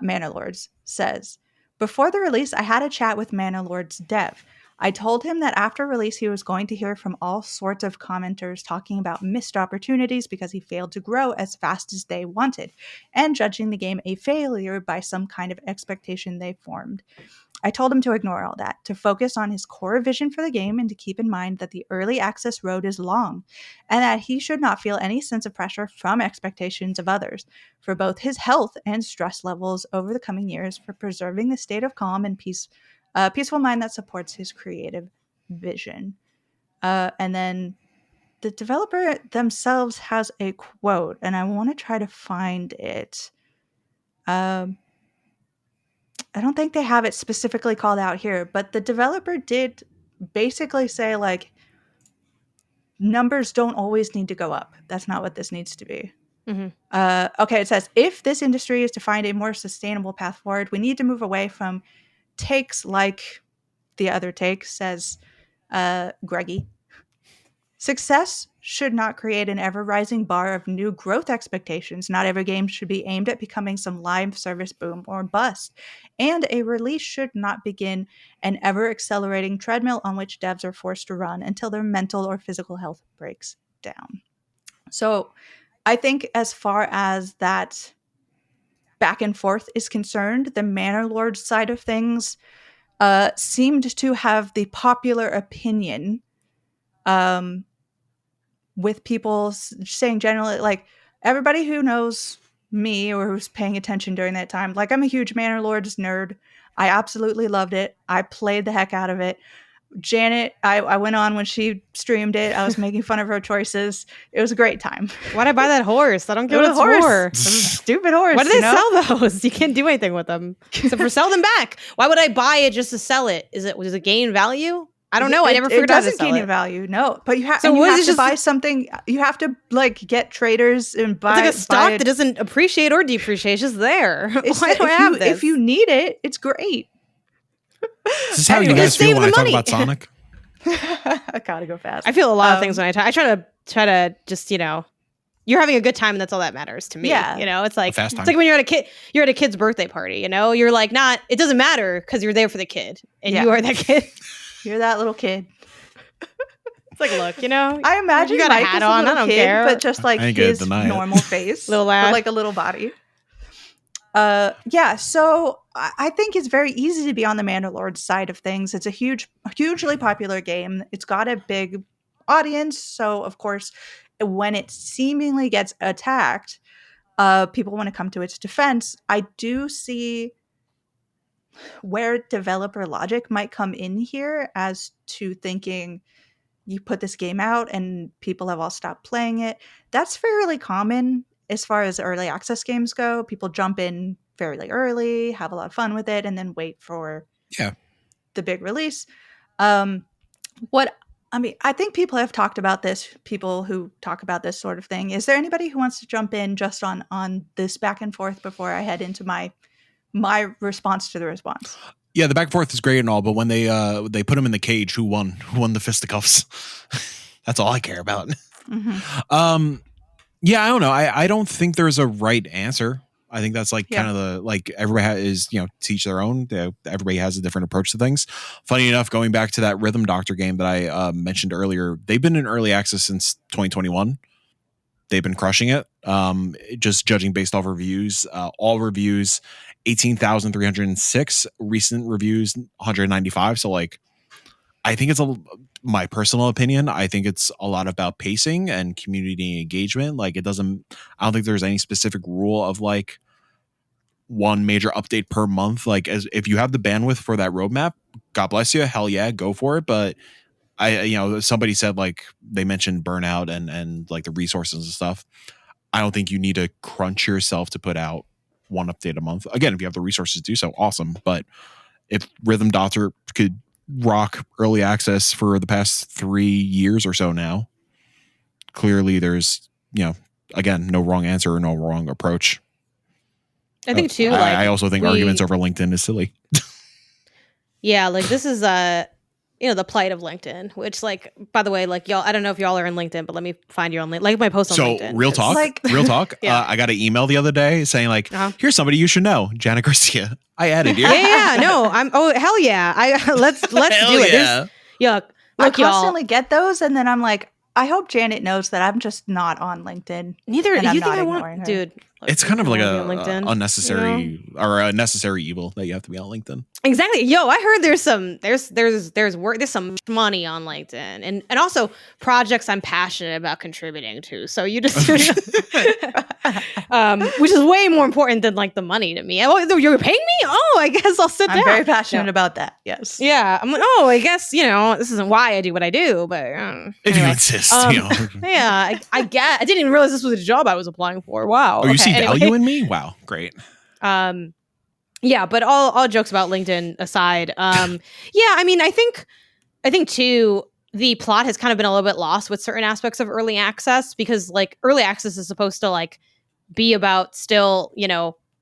Manor Lords, says, before the release, I had a chat with Manor Lords dev. I told him that after release, he was going to hear from all sorts of commenters talking about missed opportunities because he failed to grow as fast as they wanted, and judging the game a failure by some kind of expectation they formed. I told him to ignore all that, to focus on his core vision for the game, and to keep in mind that the early access road is long, and that he should not feel any sense of pressure from expectations of others, for both his health and stress levels over the coming years, for preserving the state of calm and peaceful mind that supports his creative vision. And then the developer themselves has a quote, and I want to try to find it. I don't think they have it specifically called out here, but the developer did basically say, like, numbers don't always need to go up. That's not what this needs to be. Okay, it says, if this industry is to find a more sustainable path forward, we need to move away from takes like the other takes, says Greggy. Success should not create an ever-rising bar of new growth expectations. Not every game should be aimed at becoming some live service boom or bust. And a release should not begin an ever-accelerating treadmill on which devs are forced to run until their mental or physical health breaks down. So I think as far as that back and forth is concerned, the Manor Lord side of things seemed to have the popular opinion, with people saying generally, like, everybody who knows me or who's paying attention during that time, like, I'm a huge Manor Lords nerd. I absolutely loved it. I played the heck out of it. Janet, I went on when she streamed it. I was making fun of her choices. It was a great time. Why'd I buy that horse? I don't get what it's for. It was a stupid horse. Why do they sell those? You can't do anything with them except for sell them back. Why would I buy it just to sell it? Does it gain value? I don't know. I never figured out how to sell it. It doesn't gain value, no. But you have to buy something. You have to, like, get traders and buy. It's like a stock that dodoesn't appreciate or depreciate. It's just there. Why do I have this? If you need it, it's great. Is this how you guys feel when I talk about Sonic? I gotta go fast. I feel a lot of things when I talk. I try to just, you're having a good time and that's all that matters to me. Yeah. It's like when you're at a kid's birthday party, you're like, it doesn't matter because you're there for the kid and you are that kid. You're that little kid. It's like, look, I imagine you got Mike a hat is on. a I don't kid, care. but just like his normal face, little lad, but like a little body. Yeah. So I think it's very easy to be on the Mandalore side of things. It's a hugely popular game. It's got a big audience, so of course, when it seemingly gets attacked, people want to come to its defense. I do see where developer logic might come in here as to thinking you put this game out and people have all stopped playing it. That's fairly common as far as early access games go. People jump in fairly early, have a lot of fun with it, and then wait for the big release. I think people have talked about this, people who talk about this sort of thing. Is there anybody who wants to jump in just on this back and forth before I head into my response to the response? Yeah, the back and forth is great and all, but when they put him in the cage, who won? Who won the fisticuffs? That's all I care about. Mm-hmm. Yeah, I don't know. I don't think there's a right answer. I think that's like kind of the, like, everybody is, to each their own. Everybody has a different approach to things. Funny enough, going back to that Rhythm Doctor game that I mentioned earlier, they've been in early access since 2021. They've been crushing it. Just judging based off reviews, all reviews, 18,306, recent reviews, 195. So, like, I think it's my personal opinion. I think it's a lot about pacing and community engagement. Like, I don't think there's any specific rule of like one major update per month. Like, as if you have the bandwidth for that roadmap, God bless you. Hell yeah, go for it. But somebody said, like, they mentioned burnout and like the resources and stuff. I don't think you need to crunch yourself to put out one update a month. Again, if you have the resources to do so, awesome. But if Rhythm Doctor could rock early access for the past 3 years or so now, clearly there's, again, no wrong answer or no wrong approach. I think too, I also think arguments over LinkedIn is silly. Yeah, like, this is the plight of LinkedIn, which, like, by the way, like, y'all, I don't know if y'all are in LinkedIn, but let me find you on LinkedIn. Like, my post on LinkedIn. So, real talk. Yeah. I got an email the other day saying, like, here's somebody you should know, Janet Garcia. I added you. No, hell yeah. Let's do it. Yeah. I constantly get those, and then I'm like, I hope Janet knows that I'm just not on LinkedIn. Neither. You think I want, dude? It's kind of like a unnecessary or a necessary evil that you have to be on LinkedIn. Exactly. Yo, I heard there's some money on LinkedIn, and also projects I'm passionate about contributing to. So you just, which is way more important than, like, the money to me. Oh, you're paying me? Oh, I guess I'll sit down. I'm very passionate about that. Yes. Yeah. I'm like, I guess this isn't why I do what I do, but if you insist, Yeah, I get. I didn't even realize this was a job I was applying for. Wow. Oh, you see value in me? Wow, great. Yeah, but all jokes about LinkedIn aside, yeah, I mean, I think too, the plot has kind of been a little bit lost with certain aspects of early access because like early access is supposed to like be about still,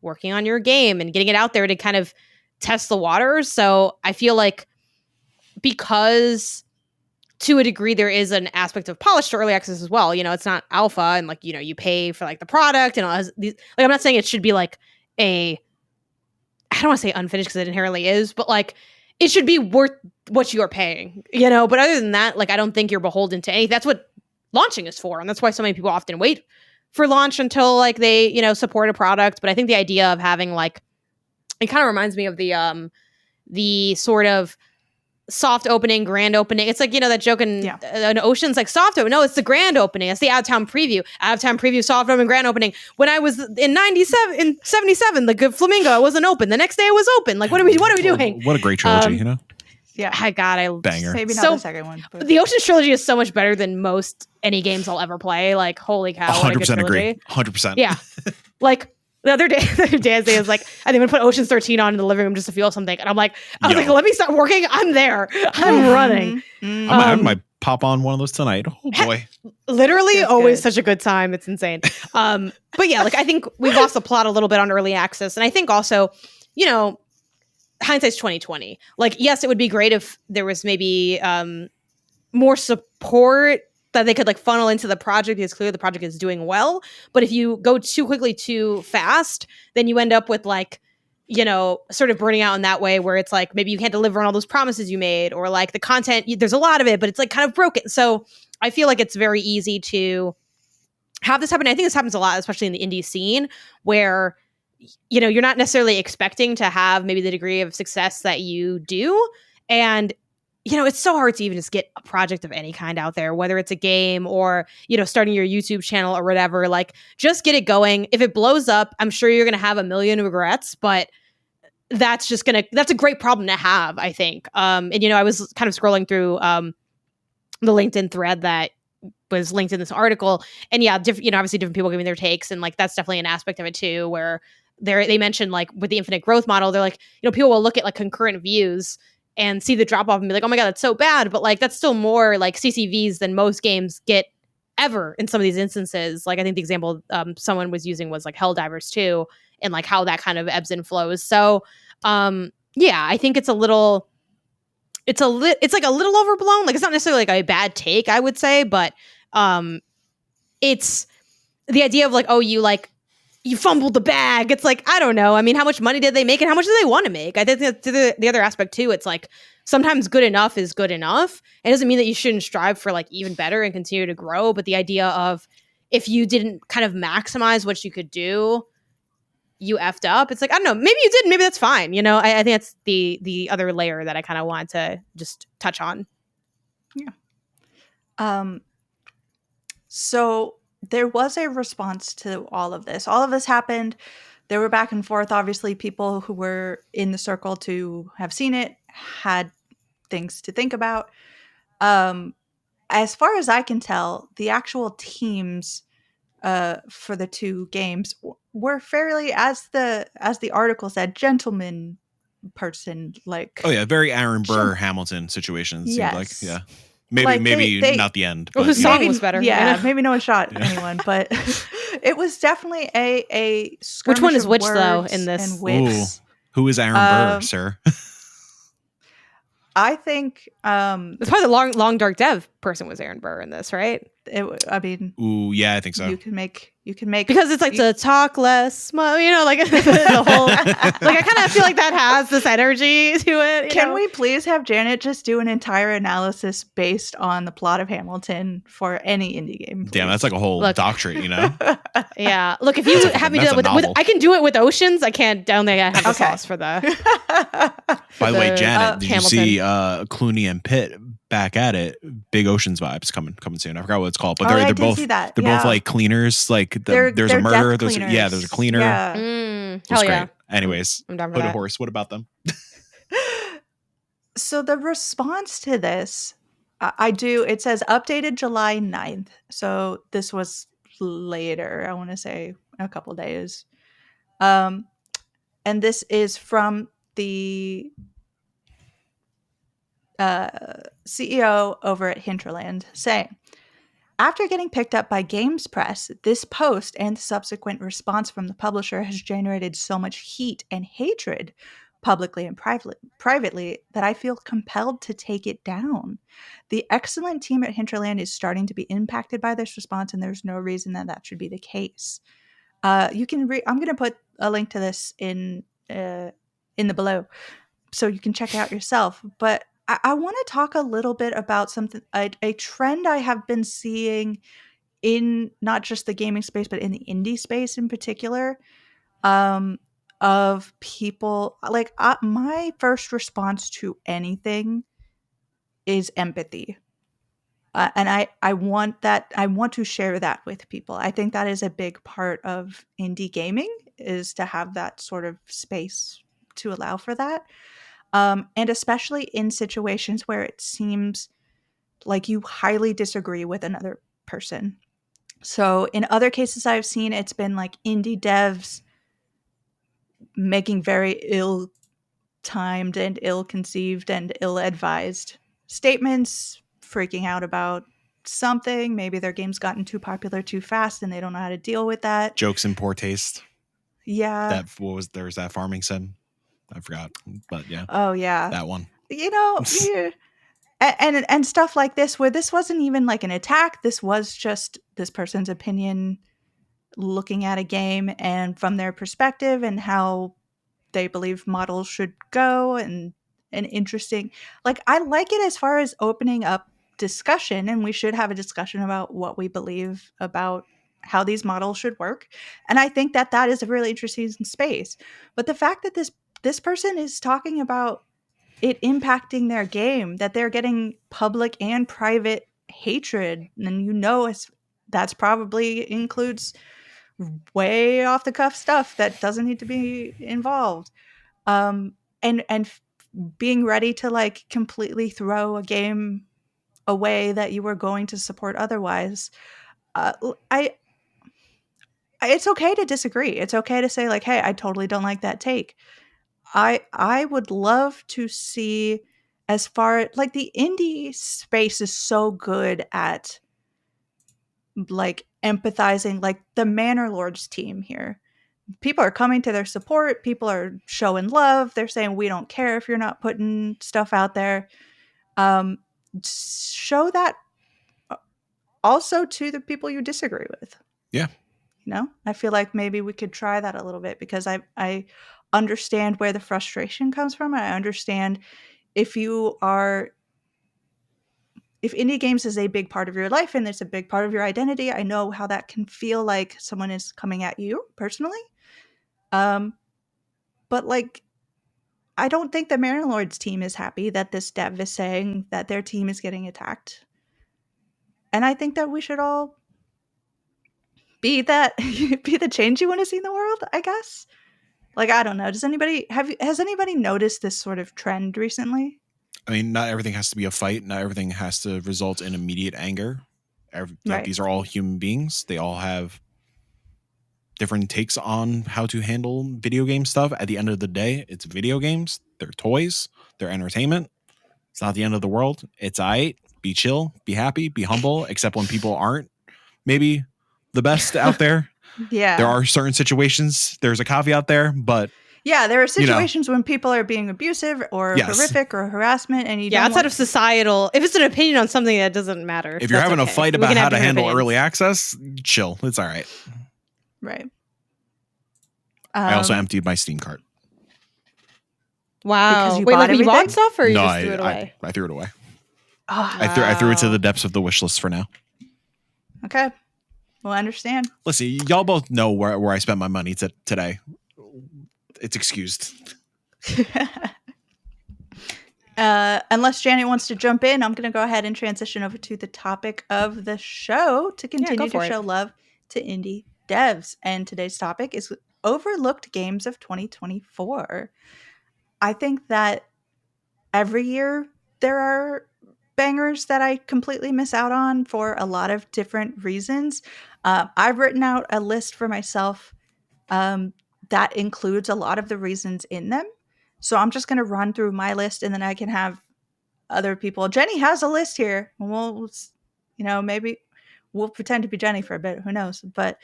working on your game and getting it out there to kind of test the waters. So I feel like because to a degree there is an aspect of polish to early access as well. It's not alpha and like, you pay for like the product and all these, like I'm not saying it should be like I don't want to say unfinished because it inherently is, but like it should be worth what you are paying, But other than that, like I don't think you're beholden to anything. That's what launching is for, and that's why so many people often wait for launch until like they support a product. But I think the idea of having like it kind of reminds me of the sort of soft opening, grand opening. It's like, that joke in Ocean's like soft opening. No, it's the grand opening. It's the out of town preview. Out of town preview, soft opening, grand opening. When I was in 77, the Good Flamingo wasn't open. The next day it was open. Like, what are we doing? What a great trilogy, Yeah. I banger. Maybe not the second one. But the Ocean's trilogy is so much better than most any games I'll ever play. Like, holy cow. 100% agree. 100%. Yeah. Like, the other day, I was like, I think I'm gonna put Ocean's 13 on in the living room just to feel something. And I was like, let me start working. I'm there. I'm running. I might pop on one of those tonight. Oh boy. Literally always such a good time. It's insane. But yeah, like I think we've lost the plot a little bit on early access. And I think also, hindsight's 2020. Like, yes, it would be great if there was maybe more support that they could like funnel into the project because clearly the project is doing well. But if you go too quickly, too fast, then you end up with like, sort of burning out in that way where it's like maybe you can't deliver on all those promises you made, or like the content, there's a lot of it, but it's like kind of broken. So I feel like it's very easy to have this happen. I think this happens a lot, especially in the indie scene where, you're not necessarily expecting to have maybe the degree of success that you do. And it's so hard to even just get a project of any kind out there, whether it's a game or, starting your YouTube channel or whatever. Like, just get it going. If it blows up, I'm sure you're going to have a million regrets, but that's a great problem to have, I think. And, I was kind of scrolling through the LinkedIn thread that was linked in this article. And yeah, obviously different people giving their takes. And like, that's definitely an aspect of it too, where they mentioned like with the infinite growth model, they're like, people will look at like concurrent views and see the drop off and be like, oh my God, that's so bad. But like, that's still more like CCVs than most games get ever in some of these instances. Like, I think the example someone was using was like Helldivers 2 and like how that kind of ebbs and flows. So yeah, I think it's like a little overblown. Like, it's not necessarily like a bad take, I would say, but it's the idea of like, oh, you fumbled the bag. It's like, I don't know. I mean, how much money did they make and how much do they want to make? I think that's the other aspect too. It's like sometimes good enough is good enough. It doesn't mean that you shouldn't strive for like even better and continue to grow. But the idea of if you didn't kind of maximize what you could do, you effed up. It's like, I don't know, maybe you did, maybe that's fine. I think that's the other layer that I kind of wanted to just touch on. Yeah. So there was a response to all of this. All of this happened. There were back and forth. Obviously, people who were in the circle to have seen it had things to think about. As far as I can tell, the actual teams for the two games were fairly, as the article said, gentleman person like. Oh yeah, very Aaron Burr Hamilton situation. It seemed like, yeah. Maybe Like, maybe they- not the end. Well, But, the song was better. Yeah, maybe no one shot anyone, but it was definitely a Which one is skirmish of which, though, words in this? and wits. Who is Aaron Burr, sir? I think It's probably the long dark dev person was Aaron Burr in this, right? I mean, Ooh, yeah, I think so. you can make Because it's like to talk less, like the whole. Like, I kind of feel like that has this energy to it. Can we please have Janet just do an entire analysis based on the plot of Hamilton for any indie game? Damn, that's like a whole doctorate, Yeah. Look, if you have me do That's it a with, novel. I can do it with Oceans. I don't think I have the Okay. sauce for the. By the way, Janet, did Hamilton. you see Clooney and Pitt back at it? Big Oceans vibes coming soon. I forgot what it's called, but I they're did both see that. they're both like cleaners. Like there's They're a murderer. death There's a cleaner. Yeah. It was Hell great. yeah. Anyways, I'm down for Hood that. Horse. What about them? So the response to this, it says updated July 9th. So this was later, I want to say a couple days. And and this is from the CEO over at Hinterland, saying, after getting picked up by Games Press, this post and the subsequent response from the publisher has generated so much heat and hatred publicly and privately that I feel compelled to take it down. The excellent team at Hinterland is starting to be impacted by this response, and there's no reason that should be the case. You can I'm going to put a link to this in the below, so you can check it out yourself. But I want to talk a little bit about something, a trend I have been seeing in not just the gaming space, but in the indie space in particular, of people like my first response to anything is empathy. And I want to share that with people. I think that is a big part of indie gaming, is to have that sort of space to allow for that. And especially in situations where it seems like you highly disagree with another person. So in other cases I've seen, it's been like indie devs making very ill-timed and ill-conceived and ill-advised statements, freaking out about something. Maybe their game's gotten too popular too fast and they don't know how to deal with that. Jokes in poor taste. Yeah. There's that farming sim. I forgot, but yeah. Oh yeah. That one. You know, yeah. And stuff like this, where this wasn't even like an attack. This was just this person's opinion, looking at a game and from their perspective and how they believe models should go, and interesting. Like, I like it as far as opening up discussion, and we should have a discussion about what we believe about how these models should work. And I think that is a really interesting space. But the fact that this person is talking about it impacting their game, that they're getting public and private hatred, and that's probably includes way off the cuff stuff that doesn't need to be involved. And being ready to like completely throw a game away that you were going to support otherwise. It's okay to disagree. It's okay to say like, hey, I totally don't like that take. I would love to see, as far like the indie space is so good at like empathizing, like the Manor Lords team here. People are coming to their support. People are showing love. They're saying, we don't care if you're not putting stuff out there. Show that also to the people you disagree with. Yeah. You know, I feel like maybe we could try that a little bit, because I understand where the frustration comes from. I understand if indie games is a big part of your life and it's a big part of your identity, I know how that can feel like someone is coming at you personally. But like, I don't think the Manor Lords team is happy that this dev is saying that their team is getting attacked. And I think that we should all be the change you want to see in the world, I guess. Like, I don't know. Has anybody noticed this sort of trend recently? I mean, not everything has to be a fight. Not everything has to result in immediate anger. Right. These are all human beings. They all have different takes on how to handle video game stuff. At the end of the day, it's video games. They're toys. They're entertainment. It's not the end of the world. It's aight. Be chill. Be happy. Be humble. Except when people aren't maybe the best out there. Yeah. There are certain situations. There's a caveat there, but yeah, there are situations when people are being abusive or Yes. horrific or harassment, and outside of societal, if it's an opinion on something that doesn't matter. If you're having okay. a fight We about can how have to different handle opinions. early access, chill. It's all right. Right. I also emptied my Steam cart. Wow. Because you Wait, bought like when you bought everything? stuff, or you No, just threw it away? I threw it away. Oh, I threw it to Wow. the depths of the wish list for now. okay. Well, I understand. Listen, y'all both know where I spent my money today. It's excused. Unless Janet wants to jump in, I'm going to go ahead and transition over to the topic of the show to continue to show love to indie devs. And today's topic is overlooked games of 2024. I think that every year there are bangers that I completely miss out on for a lot of different reasons. I've written out a list for myself that includes a lot of the reasons in them. So I'm just going to run through my list, and then I can have other people. Jenny has a list here. We'll, maybe we'll pretend to be Jenny for a bit. Who knows? But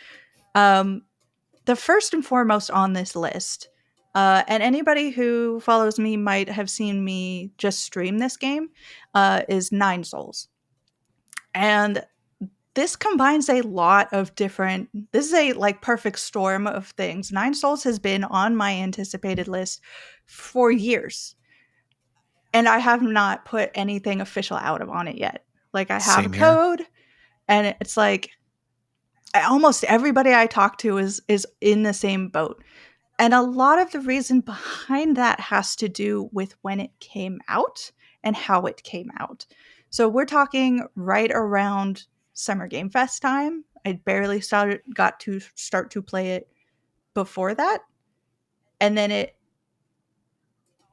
the first and foremost on this list, and anybody who follows me might have seen me just stream this game, is Nine Souls. And this combines a lot of different, this is a like perfect storm of things. Nine Souls has been on my anticipated list for years, and I have not put anything official out on it yet. Like, I have Same a here. code, and it's like almost everybody I talk to is in the same boat. And a lot of the reason behind that has to do with when it came out and how it came out. So we're talking right around Summer Game Fest time. I barely got to start to play it before that. And then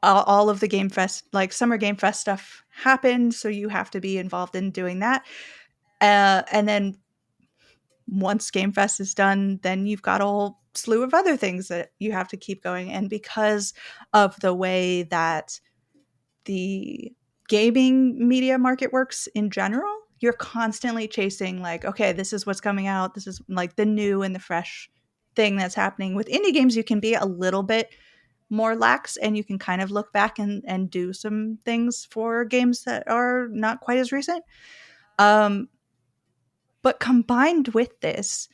all of the Game Fest, like Summer Game Fest stuff happened. So you have to be involved in doing that. And then once Game Fest is done, then you've got a whole slew of other things that you have to keep going. And because of the way that the gaming media market works in general, you're constantly chasing, like, okay, this is what's coming out. This is like the new and the fresh thing that's happening. With indie games, you can be a little bit more lax, and you can kind of look back and do some things for games that are not quite as recent. But combined with this,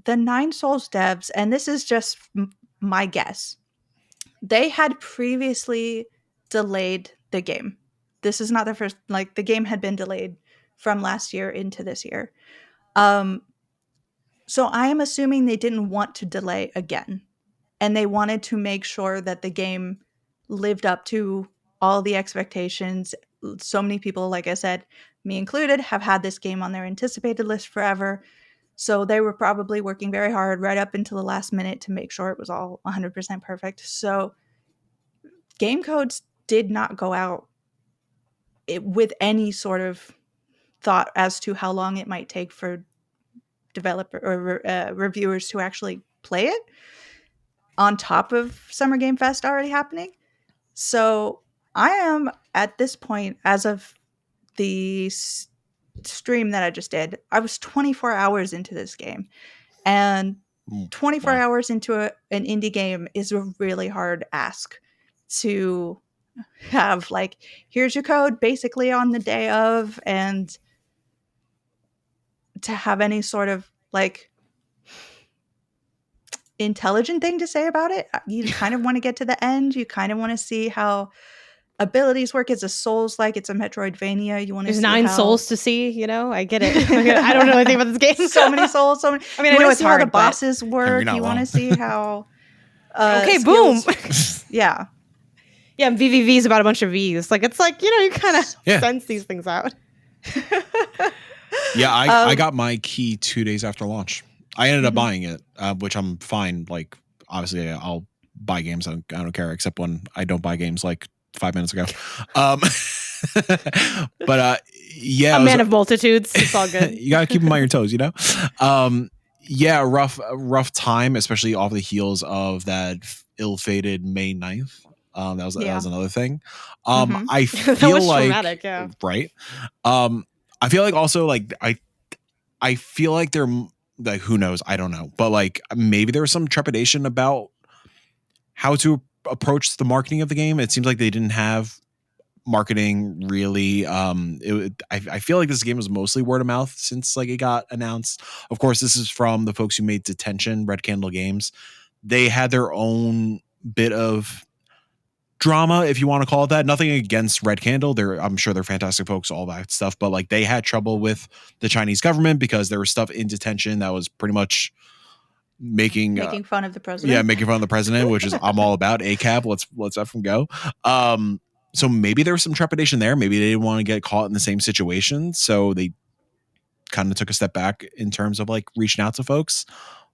the Nine Souls devs, and this is just my guess, they had previously delayed the game. This is not the first, like, the game had been delayed from last year into this year. So I am assuming they didn't want to delay again. And they wanted to make sure that the game lived up to all the expectations. So many people, like I said, me included, have had this game on their anticipated list forever. So they were probably working very hard right up until the last minute to make sure it was all 100% perfect. So game codes did not go out with any sort of thought as to how long it might take for developer or reviewers to actually play it, on top of Summer Game Fest already happening. So I am at this point, as of the stream that I just did, I was 24 hours into this game. And 24 Wow. hours into an indie game is a really hard ask to have. Like, here's your code basically on the day of, and to have any sort of like intelligent thing to say about it. You kind of want to get to the end. You kind of want to see how abilities work. It's a Souls, like it's a Metroidvania. You want to There's see 9 how... souls to see, I get it. I don't know anything about this game. So many souls, so many. I mean, You I know wanna it's see hard, how the but- bosses You're work. not You want wrong. to see how Okay, skills... boom. Yeah. Yeah, VVV is about a bunch of V's. Like, it's like, you kind of Yeah. sense these things out. Yeah, I got my key 2 days after launch. I ended up Mhm. buying it, which I'm fine. Like, obviously, I'll buy games. I don't care, except when I don't buy games like 5 minutes ago. But yeah, A man of multitudes. It's all good. you gotta keep them on your toes, Yeah, rough time, especially off the heels of that ill-fated May 9th. That was another thing. Mhm. I That feel was like traumatic, yeah. right. I feel like also like I feel like they're like, who knows, I don't know, but like maybe there was some trepidation about how to approach the marketing of the game. It seems like they didn't have marketing really. I feel like this game was mostly word of mouth since like it got announced. Of course, this is from the folks who made Detention, Red Candle Games. They had their own bit of drama, if you want to call it that. Nothing against Red Candle. I'm sure they're fantastic folks, all that stuff. But like they had trouble with the Chinese government because there was stuff in Detention that was pretty much making fun of the president. Yeah, making fun of the president, which is I'm all about. ACAB, let's up from go. So maybe there was some trepidation there. Maybe they didn't want to get caught in the same situation, so they kind of took a step back in terms of like reaching out to folks.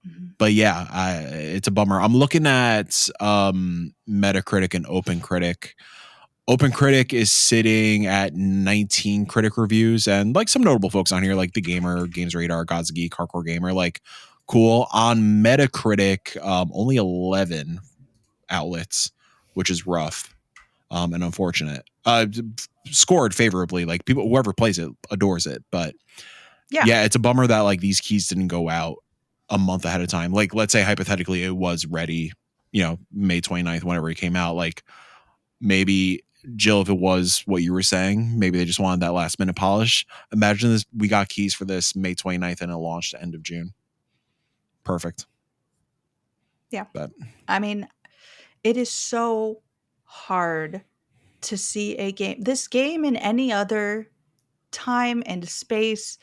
Mhm. But yeah, it's a bummer. I'm looking at Metacritic and OpenCritic. OpenCritic is sitting at 19 critic reviews, and like some notable folks on here, like The Gamer, Games Radar, God's Geek, Hardcore Gamer, like cool. On Metacritic, only 11 outlets, which is rough and unfortunate. Scored favorably, like people, whoever plays it adores it, but yeah, it's a bummer that like these keys didn't go out a month ahead of time. Like, let's say hypothetically it was ready, May 29th, whenever it came out. Like, maybe, Jill, if it was what you were saying, maybe they just wanted that last minute polish. Imagine this, we got keys for this May 29th and it launched end of June. Perfect. Yeah. But I mean, it is so hard to see a game. This game in any other time and space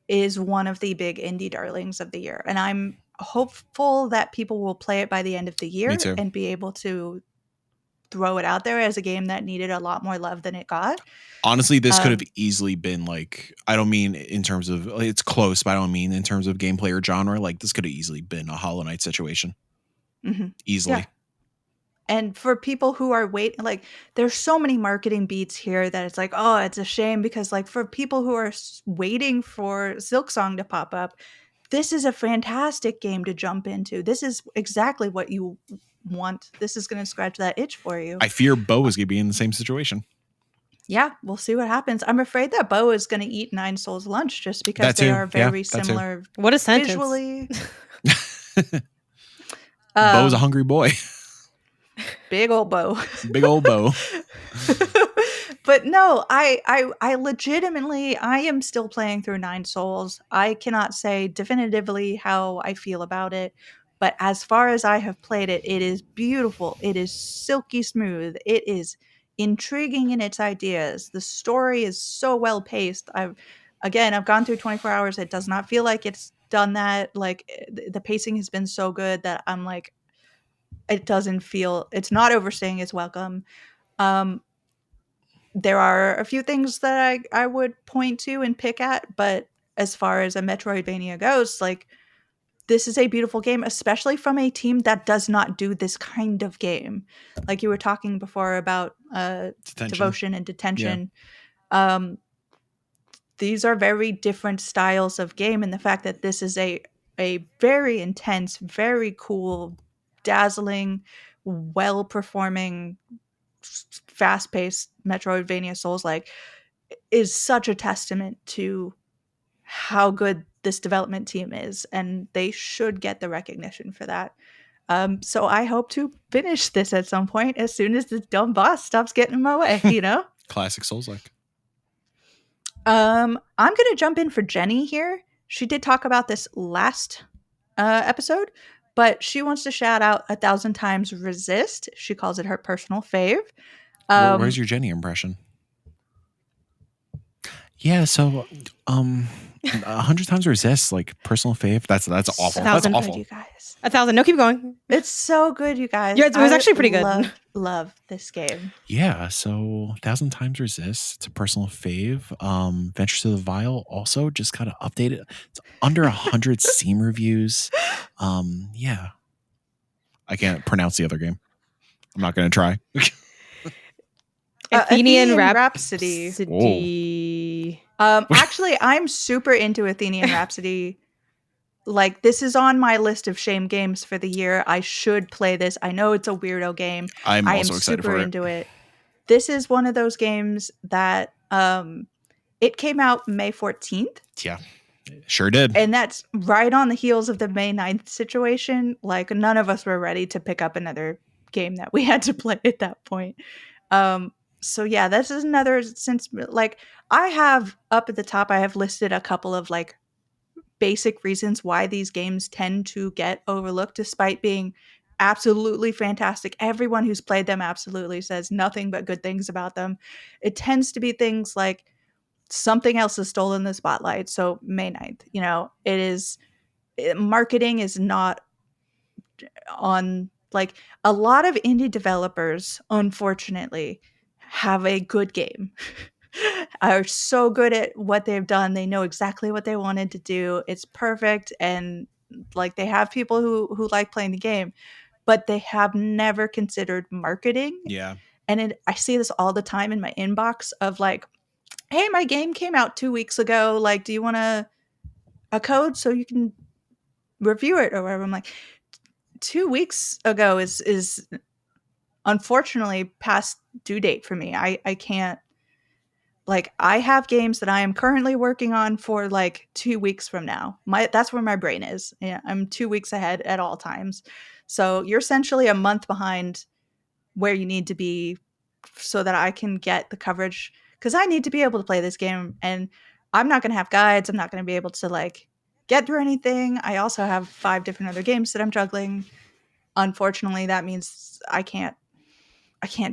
is one of the big indie darlings of the year. And I'm hopeful that people will play it by the end of the year too. and be able to throw it out there as a game that needed a lot more love than it got. Honestly, this could have easily been like, I don't mean in terms of, it's close, but I don't mean in terms of gameplay or genre. Like, this could have easily been a Hollow Knight situation. Easily. Yeah. And for people who are waiting, like, there's so many marketing beats here that it's like, oh, it's a shame, because like for people who are waiting for Silksong to pop up, this is a fantastic game to jump into. This is exactly what you want. This is going to scratch that itch for you. I fear Bo is going to be in the same situation. Yeah, we'll see what happens. I'm afraid that Bo is going to eat Nine Souls lunch just because they are very similar. What a sentence. Visually. Bo's a hungry boy. Big old Bo. Big old Bo. But no, I legitimately, I am still playing through Nine Souls. I cannot say definitively how I feel about it, but as far as I have played it, it is beautiful. It is silky smooth. It is intriguing in its ideas. The story is so well paced. I've gone through 24 hours. It does not feel like it's done that. Like, the pacing has been so good that I'm like, it doesn't feel, it's not overstaying its welcome. There are a few things that I would point to and pick at, but as far as a Metroidvania goes, like, this is a beautiful game, especially from a team that does not do this kind of game. Like you were talking before about Devotion and Detention. Yeah. These are very different styles of game, and the fact that this is a very intense, very cool, dazzling, well-performing, fast-paced Metroidvania Souls-like is such a testament to how good this development team is, and they should get the recognition for that. So I hope to finish this at some point as soon as this dumb boss stops getting in my way, Classic Souls-like. I'm gonna jump in for Jenny here. She did talk about this last episode, but she wants to shout out 1,000 Times Resist. She calls it her personal fave. Where's your Jenny impression? Yeah, so 100 Times Resist, like, personal fave. That's awful. That's awful. You guys. 1,000. No, keep going. It's so good, you guys. Yeah, it was actually pretty good. Love this game. Yeah, so 1,000 Times Resist. It's a personal fave. Ventures to the Vile also just got to update it. It's under 100 Steam reviews. Yeah, I can't pronounce the other game. I'm not going to try. Athenian Rhapsody. Actually, I'm super into Athenian Rhapsody. Like, this is on my list of shame games for the year. I should play this. I know it's a weirdo game. I am excited super for it. into it. This is one of those games that it came out May 14th. Yeah, sure did. And that's right on the heels of the May 9th situation. Like, none of us were ready to pick up another game that we had to play at that point. So yeah, this is another, since like I have up at the top, I have listed a couple of like basic reasons why these games tend to get overlooked despite being absolutely fantastic. Everyone who's played them absolutely says nothing but good things about them. It tends to be things like something else has stolen the spotlight. So May 9th, marketing is not on, like, a lot of indie developers, unfortunately, have a good game, are so good at what they've done. They know exactly what they wanted to do. It's perfect. And like, they have people who like playing the game, but they have never considered marketing. Yeah. And I see this all the time in my inbox of like, hey, my game came out 2 weeks ago. Like, do you want a code so you can review it or whatever. I'm like, 2 weeks ago is unfortunately past due date for me. I can't, like, I have games that I am currently working on for like 2 weeks from now. That's where my brain is. Yeah, I'm 2 weeks ahead at all times. So you're essentially a month behind where you need to be so that I can get the coverage, because I need to be able to play this game, and I'm not going to have guides. I'm not going to be able to like get through anything. I also have 5 different other games that I'm juggling. Unfortunately, that means I can't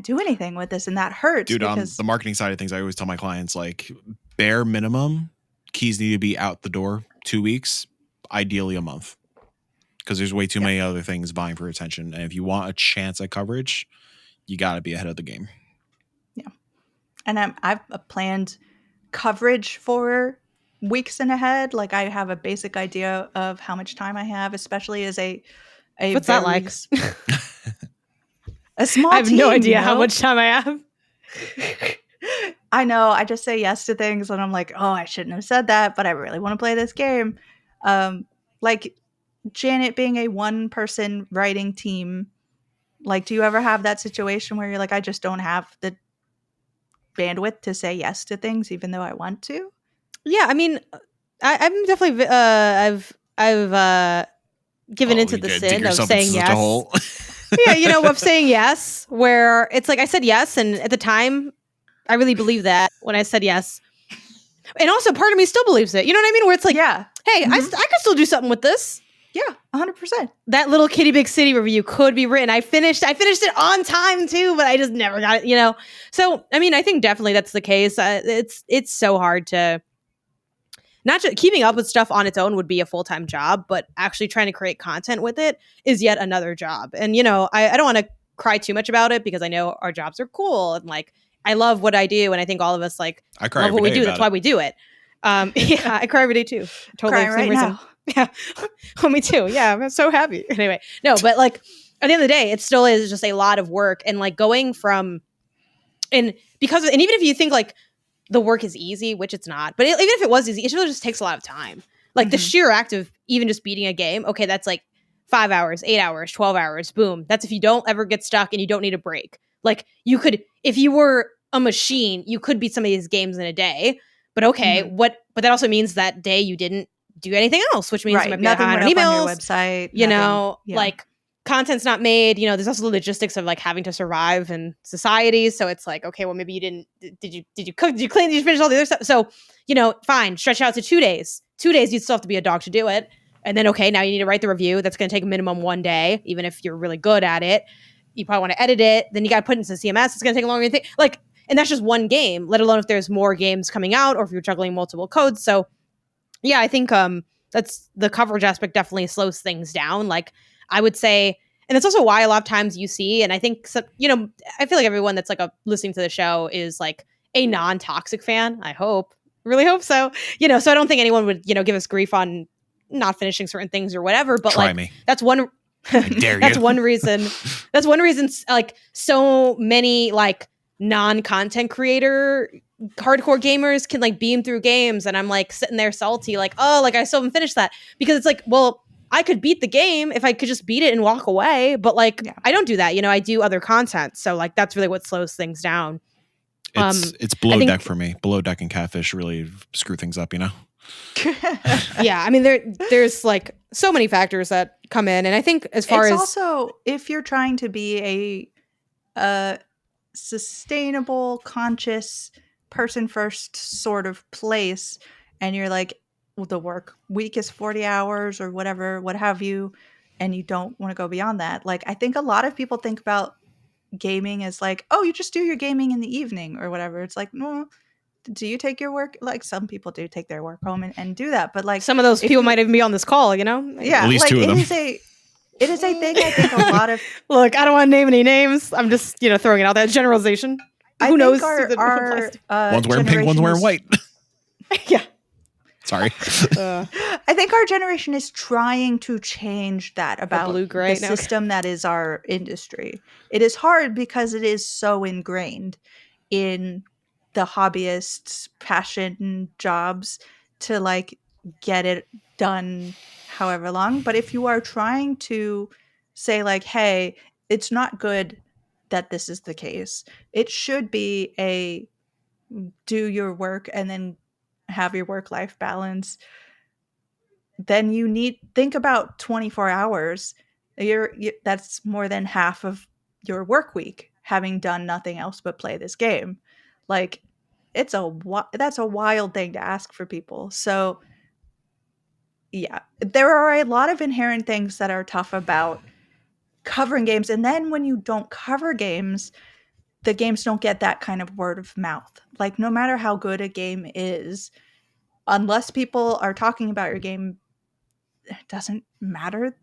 do anything with this, and that hurts. Dude, because the marketing side of things, I always tell my clients, like, bare minimum keys need to be out the door 2 weeks, ideally a month, because there's way too many other things vying for attention. And if you want a chance at coverage, you got to be ahead of the game. Yeah, and I've planned coverage for weeks in ahead. Like, I have a basic idea of how much time I have, especially as a What's that like? A small I have team, no idea you how know? much time I have. I know. I just say yes to things, and I'm like, oh, I shouldn't have said that, but I really want to play this game. Like Janet being a one-person writing team. Like, do you ever have that situation where you're like, I just don't have the bandwidth to say yes to things, even though I want to? Yeah, I mean, I'm definitely I've given into the sin of saying yes. Yeah, of saying yes, where it's like I said yes, and at the time, I really believe that when I said yes. And also, part of me still believes it. You know what I mean? Where it's like, Yeah. hey, I could still do something with this. Yeah, 100%. That little Kitty Big City review could be written. I finished it on time too, but I just never got it. So, I mean, I think definitely that's the case. It's so hard to not just keeping up with stuff on its own would be a full-time job, but actually trying to create content with it is yet another job. And, I don't want to cry too much about it because I know our jobs are cool and like, I love what I do. And I think all of us like I cry love what every we day do. That's why we do it. Yeah, I cry every day too. Totally Crying the same right reason. now. Yeah. Oh, me too. Yeah. I'm so happy. Anyway, no, but like at the end of the day, it still is just a lot of work. And like going from, and even if you think like the work is easy, which it's not, but even if it was easy, it really just takes a lot of time. Like the sheer act of even just beating a game. Okay. That's like 5 hours, 8 hours, 12 hours. Boom. That's if you don't ever get stuck and you don't need a break. Like you could, if you were a machine, you could beat some of these games in a day. But okay, but that also means that day you didn't do anything else, which means you might be nothing behind went on up emails. on your website. Like content's not made. There's also the logistics of like having to survive in society. So it's like, okay, well maybe you didn't. Did you cook? Did you clean? Did you finish all the other stuff? So fine, stretch out to 2 days. 2 days, you'd still have to be a dog to do it. And then okay, now you need to write the review. That's going to take a minimum 1 day, even if you're really good at it. You probably want to edit it. Then you got to put it into CMS. It's going to take longer than you think. Like. And that's just one game, let alone if there's more games coming out or if you're juggling multiple codes. So, yeah, I think that's the coverage aspect definitely slows things down. Like I would say, and that's also why a lot of times you see, and I think, I feel like everyone that's like listening to the show is like a non-toxic fan. I hope, really hope so. So I don't think anyone would, give us grief on not finishing certain things or whatever. But Try like, me. that's one. I dare That's you. one reason. That's one reason. Like so many like non-content creator hardcore gamers can like beam through games, and I'm like sitting there salty, like, oh, like I still haven't finished that, because it's like, well, I could beat the game if I could just beat it and walk away, but like I don't do that. I do other content, so like that's really what slows things down. It's below deck for me. Below deck and catfish really screw things up, Yeah, I mean there's like so many factors that come in, and I think as far as also, if you're trying to be a sustainable, conscious, person first sort of place, and you're like, well, the work week is 40 hours or whatever, what have you, and you don't want to go beyond that. Like, I think a lot of people think about gaming as like, oh, you just do your gaming in the evening or whatever. It's like, no, do you take your work? Like, some people do take their work home and do that, but like some of those people might even be on this call, yeah, at least like 2 of them. It is a thing. I think a lot of look, I don't want to name any names. I'm just throwing it out there. Generalization. Who knows? Our one's wearing pink, one's wearing white. Yeah. Sorry. I think our generation is trying to change that about blue-gray the system that is our industry. It is hard because it is so ingrained in the hobbyists' passion jobs to like get it done however long. But if you are trying to say like, hey, it's not good that this is the case, it should be a do your work and then have your work-life balance, then you need think about 24 hours. That's more than half of your work week having done nothing else but play this game. Like that's a wild thing to ask for people. So yeah, there are a lot of inherent things that are tough about covering games, and then when you don't cover games, the games don't get that kind of word of mouth. Like no matter how good a game is, unless people are talking about your game, it doesn't matter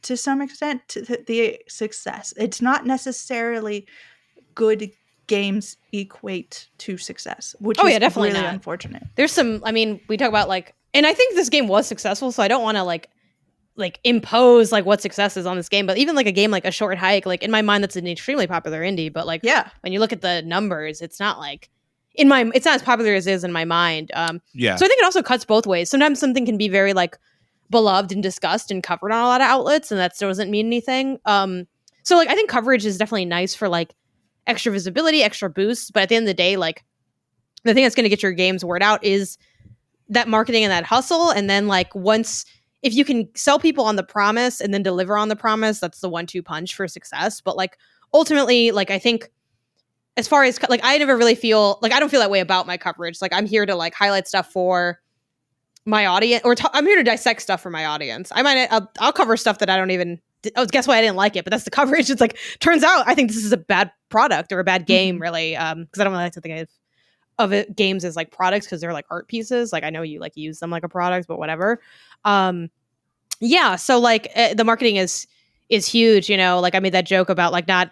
to some extent to the success. It's not necessarily good games equate to success, which is definitely really not. unfortunate. There's some, I mean, we talk about like, and I think this game was successful, so I don't want to like impose like what success is on this game, but even like a game like A Short Hike, like in my mind that's an extremely popular indie, but like when you look at the numbers, it's not like it's not as popular as it is in my mind. So I think it also cuts both ways. Sometimes something can be very like beloved and discussed and covered on a lot of outlets, and that still doesn't mean anything. So like I think coverage is definitely nice for like extra visibility, extra boosts, but at the end of the day, like the thing that's going to get your game's word out is that marketing and that hustle. And then like if you can sell people on the promise and then deliver on the promise, that's the 1-2 punch for success. But like ultimately, like I think as far as like I never really feel like I don't feel that way about my coverage. Like I'm here to like highlight stuff for my audience, or I'm here to dissect stuff for my audience. I'll cover stuff that I don't even. Oh, guess why I didn't like it? But that's the coverage. It's like turns out I think this is a bad product or a bad game, really. Because I don't really like to think of it games as like products because they're like art pieces. Like I know you like use them like a product, but whatever. Yeah. So like the marketing is huge. You know, like I made that joke about like not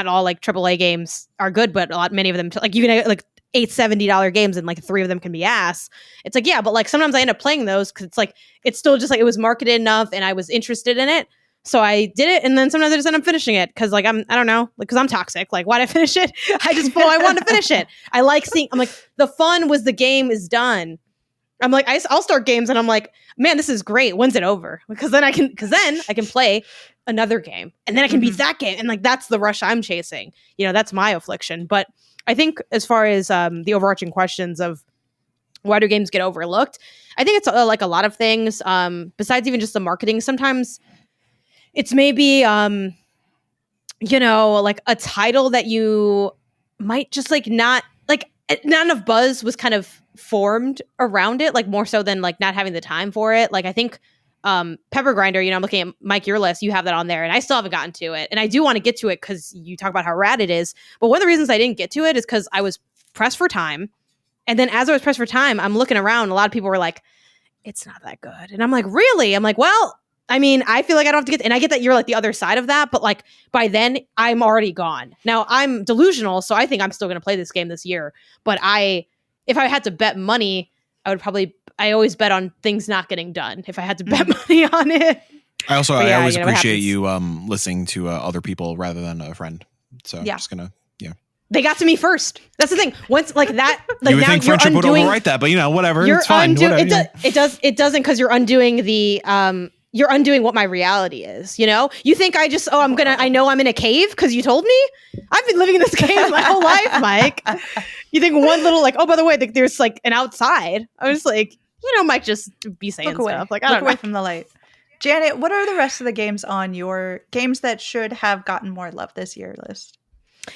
all like AAA games are good, but many of them like you can like $870 games and like 3 of them can be ass. It's like, yeah, but like sometimes I end up playing those because it's like it's still just like it was marketed enough and I was interested in it. So I did it, and then sometimes I just end up finishing it because like I don't know, like because I'm toxic. Like why'd I finish it? I wanted to finish it. I like seeing. I'm like the fun was the game is done. I'm like I'll start games and I'm like, man, this is great. When's it over? Because then I can play another game and then I can beat that game, and like that's the rush I'm chasing. You know, that's my affliction. But I think as far as the overarching questions of why do games get overlooked, I think it's like a lot of things. Besides even just the marketing, sometimes. It's maybe, you know, like a title that you might just like not enough buzz was kind of formed around it, like more so than like not having the time for it. Like I think Pepper Grinder, you know, I'm looking at Mike, your list, you have that on there, and I still haven't gotten to it. And I do want to get to it because you talk about how rad it is. But one of the reasons I didn't get to it is because I was pressed for time. And then as I was pressed for time, I'm looking around, a lot of people were like, it's not that good. And I'm like, really? I'm like, well, I mean, I feel like I don't have to and I get that you're like the other side of that, but like by then I'm already gone. Now I'm delusional, so I think I'm still going to play this game this year. But if I had to bet money, I always bet on things not getting done if I had to bet money on it. I always appreciate you listening to other people rather than a friend. So I'm just gonna, They got to me first. That's the thing. Once like that, like you would now think friendship would overwrite that, but you know, whatever. It's fine. It doesn't because you're undoing you're undoing what my reality is. You know, you think I know I'm in a cave because you told me. I've been living in this cave my whole life, Mike. You think one little like, oh, by the way, there's like an outside. I was like, you know, Mike just be saying stuff like, I don't know. Look away from the light. Janet, what are the rest of the games on your games that should have gotten more love this year list?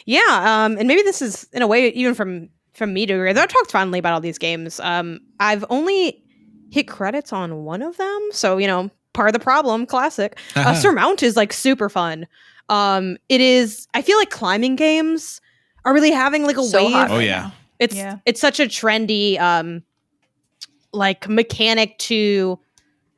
Yeah, and maybe this is in a way even from me to agree. Though I talked fondly about all these games. I've only hit credits on one of them, so you know, part of the problem. Classic. Surmount is like super fun. It is. I feel like climbing games are really having like a wave. Hot right now. It's such a trendy like mechanic to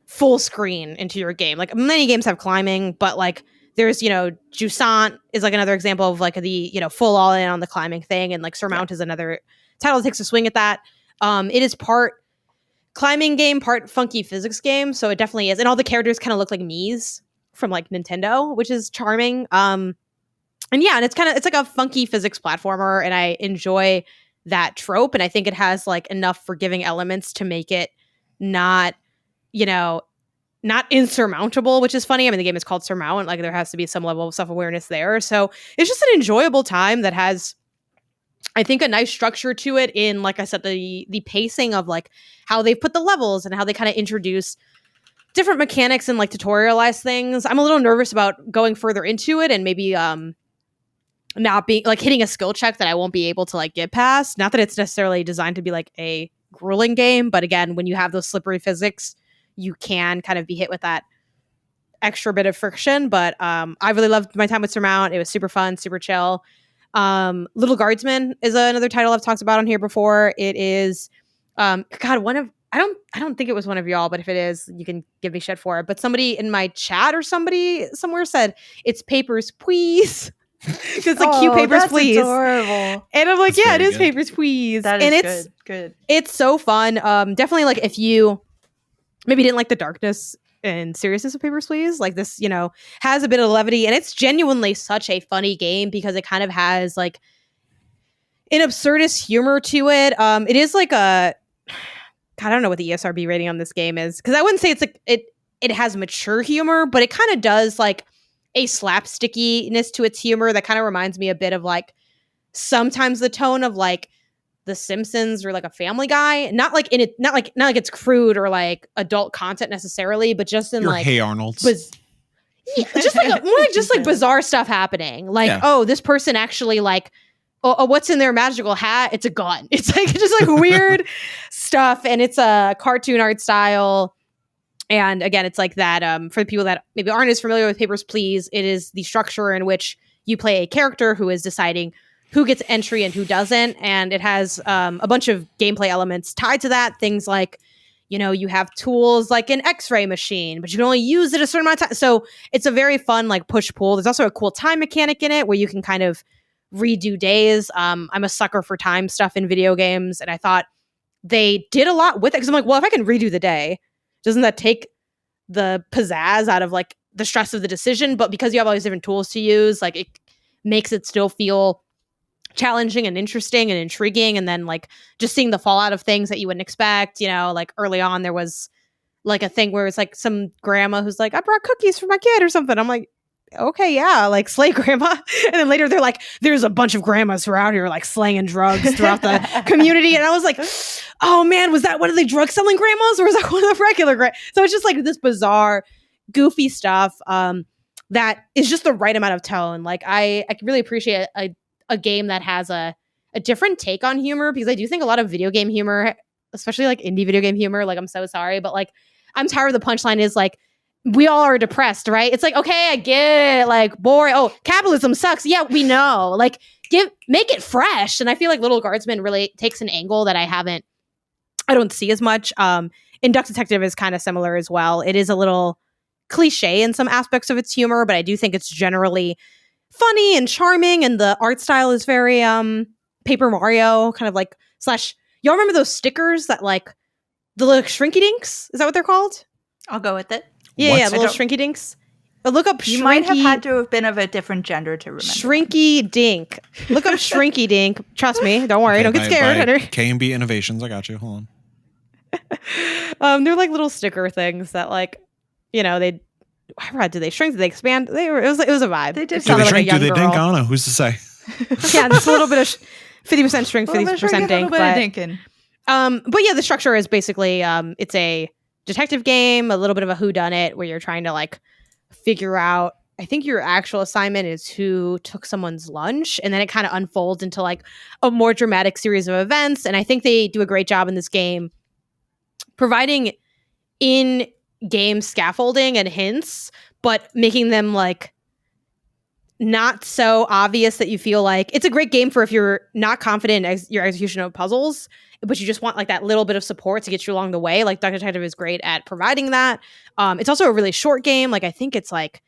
full screen into your game. Like many games have climbing, but like. There's, you know, Jusant is like another example of like the, you know, full all in on the climbing thing. And like Surmount is another title that takes a swing at that. It is part climbing game, part funky physics game. So it definitely is. And all the characters kind of look like Mii's from like Nintendo, which is charming. And yeah, and it's like a funky physics platformer. And I enjoy that trope. And I think it has like enough forgiving elements to make it not not insurmountable, which is funny. I mean, the game is called Surmount. Like, there has to be some level of self-awareness there. So it's just an enjoyable time that has, I think, a nice structure to it in, like I said, the pacing of like how they've put the levels and how they kind of introduce different mechanics and like tutorialize things. I'm a little nervous about going further into it and maybe not being like hitting a skill check that I won't be able to like get past. Not that it's necessarily designed to be like a grueling game, but again, when you have those slippery physics, you can kind of be hit with that extra bit of friction. But I really loved my time with Surmount. It was super fun, super chill. Little Guardsman is another title I've talked about on here before. It is I don't think it was one of y'all, but if it is, you can give me shit for it. But somebody in my chat or somebody somewhere said it's Papers, Please. It's like cute Papers, Please. Adorable. And I'm like, That's yeah, it very is good. Papers, Please. That and is it's good. It's so fun. Definitely like if you maybe didn't like the darkness and seriousness of Papers, Please, like this, has a bit of levity, and it's genuinely such a funny game because it kind of has like an absurdist humor to it. It is like I don't know what the ESRB rating on this game is, because I wouldn't say it's like it has mature humor, but it kind of does like a slapstickiness to its humor that kind of reminds me a bit of like sometimes the tone of like The Simpsons or like a Family Guy. Not like it's crude or like adult content necessarily, but just in Your like Hey Arnold's. just like more like just like bizarre stuff happening. Like, oh, this person actually like, oh, what's in their magical hat? It's a gun. It's like just like weird stuff, and it's a cartoon art style. And again, it's like that. For the people that maybe aren't as familiar with Papers, Please, it is the structure in which you play a character who is deciding who gets entry and who doesn't, and it has a bunch of gameplay elements tied to that. Things like, you have tools like an X-ray machine, but you can only use it a certain amount of time. So it's a very fun like push-pull. There's also a cool time mechanic in it where you can kind of redo days. I'm a sucker for time stuff in video games, and I thought they did a lot with it because I'm like, well, if I can redo the day, doesn't that take the pizzazz out of like the stress of the decision? But because you have all these different tools to use, like it makes it still feel challenging and interesting and intriguing. And then like just seeing the fallout of things that you wouldn't expect, like early on there was like a thing where it's like some grandma who's like, I brought cookies for my kid or something. I'm like, okay, yeah, like slay grandma. And then later they're like, there's a bunch of grandmas who are out here like slanging drugs throughout the community. And I was like, oh man, was that one of the drug selling grandmas or was that one of the regular grandmas? So it's just like this bizarre, goofy stuff that is just the right amount of tone. Like I really appreciate a game that has a different take on humor, because I do think a lot of video game humor, especially like indie video game humor, like I'm so sorry, but like I'm tired of the punchline is like, we all are depressed, right? It's like, okay, I get it. Like, boring. Oh, capitalism sucks. Yeah, we know. Like, make it fresh. And I feel like Little Guardsman really takes an angle that I don't see as much. And Duck Detective is kind of similar as well. It is a little cliche in some aspects of its humor, but I do think it's generally funny and charming. And the art style is very Paper Mario, kind of like / y'all remember those stickers that like the little Shrinky Dinks? Is that what they're called? I'll go with it. Yeah, the little Shrinky Dinks. But look up You might have had to have been of a different gender to remember. Shrinky Dink. Look up Shrinky Dink. Trust me. Don't worry. Don't get scared. K&B Innovations. I got you. Hold on. They're like little sticker things that like, did they shrink? Did they expand? It was a vibe. They did. Do they shrink? Like do they dink? I don't know. Who's to say? Yeah, just a little bit of 50% shrink, 50% dink. But yeah, the structure is basically it's a detective game, a little bit of a whodunit where you're trying to like figure out, I think your actual assignment is who took someone's lunch, and then it kind of unfolds into like a more dramatic series of events. And I think they do a great job in this game providing in-game scaffolding and hints, but making them like not so obvious that you feel like it's a great game for if you're not confident in your execution of puzzles, but you just want like that little bit of support to get you along the way. Like Duck Detective is great at providing that. It's also a really short game. Like I think it's like,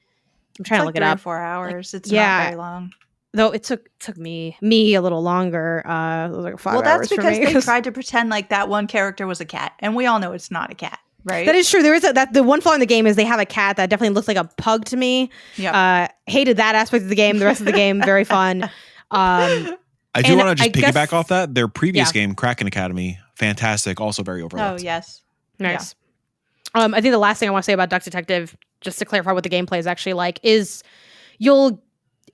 I'm trying to look it up. 4 hours. It's yeah, not very long. Though it took me a little longer. It was like 5 hours. Well, that's for because me. they tried to pretend like that one character was a cat, and we all know it's not a cat, right? That is true. There is the one flaw in the game is they have a cat that definitely looks like a pug to me. Yeah. Hated that aspect of the game. The rest of the game, very fun. I do want to just piggyback off that. Their previous game, Kraken Academy, fantastic. Also very overlooked. Oh, yes. Nice. I think the last thing I want to say about Duck Detective, just to clarify what the gameplay is actually like, is you'll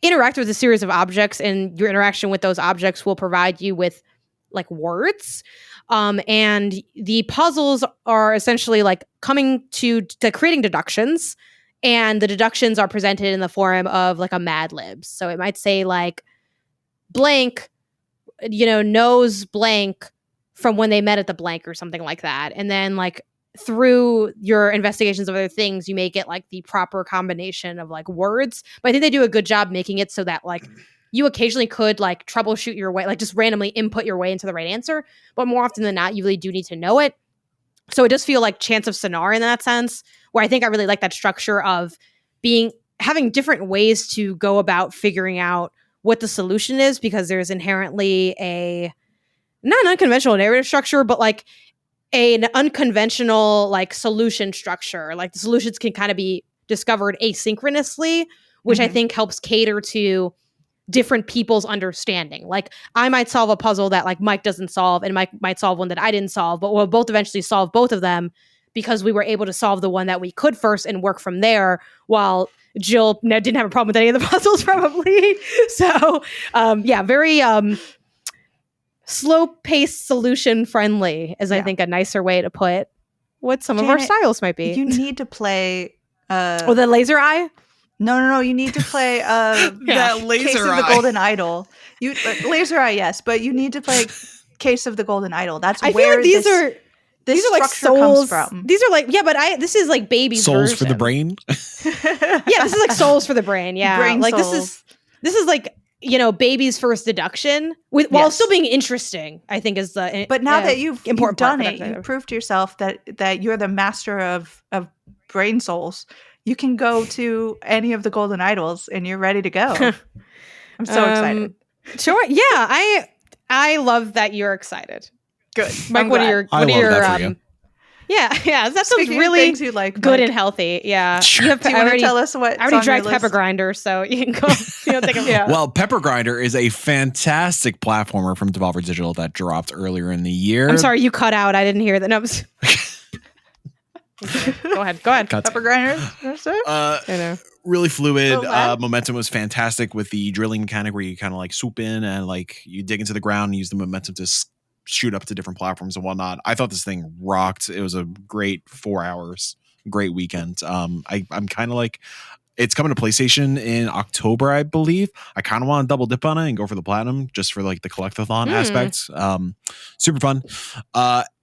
interact with a series of objects, and your interaction with those objects will provide you with like words. And the puzzles are essentially like coming to creating deductions, and the deductions are presented in the form of like a Mad Libs. So it might say like blank, knows blank from when they met at the blank or something like that. And then like through your investigations of other things, you may get like the proper combination of like words. But I think they do a good job making it so that like you occasionally could like troubleshoot your way, like just randomly input your way into the right answer. But more often than not, you really do need to know it. So it does feel like Chance of Sonar in that sense, where I think I really like that structure of having different ways to go about figuring out what the solution is, because there's inherently not an unconventional narrative structure, but like an unconventional like solution structure. Like the solutions can kind of be discovered asynchronously, which I think helps cater to different people's understanding. Like I might solve a puzzle that like Mike doesn't solve, and Mike might solve one that I didn't solve, but we'll both eventually solve both of them because we were able to solve the one that we could first and work from there, while Jill didn't have a problem with any of the puzzles probably. So very slow-paced, solution-friendly is I think a nicer way to put what some of our styles might be. You need to play the laser eye? No. You need to play that laser Case of eye. the Golden Idol. Laser eye, yes, but you need to play Case of the Golden Idol. That's I where feel like these are like souls. comes from. These are like this is like baby souls version. for the brain. Yeah, this is like souls for the brain. Yeah, brain like souls. this is like baby's first deduction while still being interesting. I think is the but now that you've done it, you've you've proved to yourself that you're the master of brain souls. You can go to any of the Golden Idols and you're ready to go. I'm so excited. Sure. Yeah, I love that you're excited. Good. Mike, what are your that for you. Yeah, that sounds Speaking really of things you like, good Mike, and healthy. Yeah. do you want to tell us what I already song dragged your Pepper list- Grinder, so you can go take a Well, Pepper Grinder is a fantastic platformer from Devolver Digital that dropped earlier in the year. I'm sorry, you cut out. I didn't hear that. No, Go ahead. Pepper Grinder? I know. Really fluid. Oh, Momentum was fantastic with the drilling mechanic where you kind of like swoop in and like you dig into the ground and use the momentum to shoot up to different platforms and whatnot. I thought this thing rocked. It was a great 4 hours, great weekend. I'm kind of like, it's coming to PlayStation in October, I believe. I kind of want to double dip on it and go for the platinum just for like the collectathon aspects. Super fun.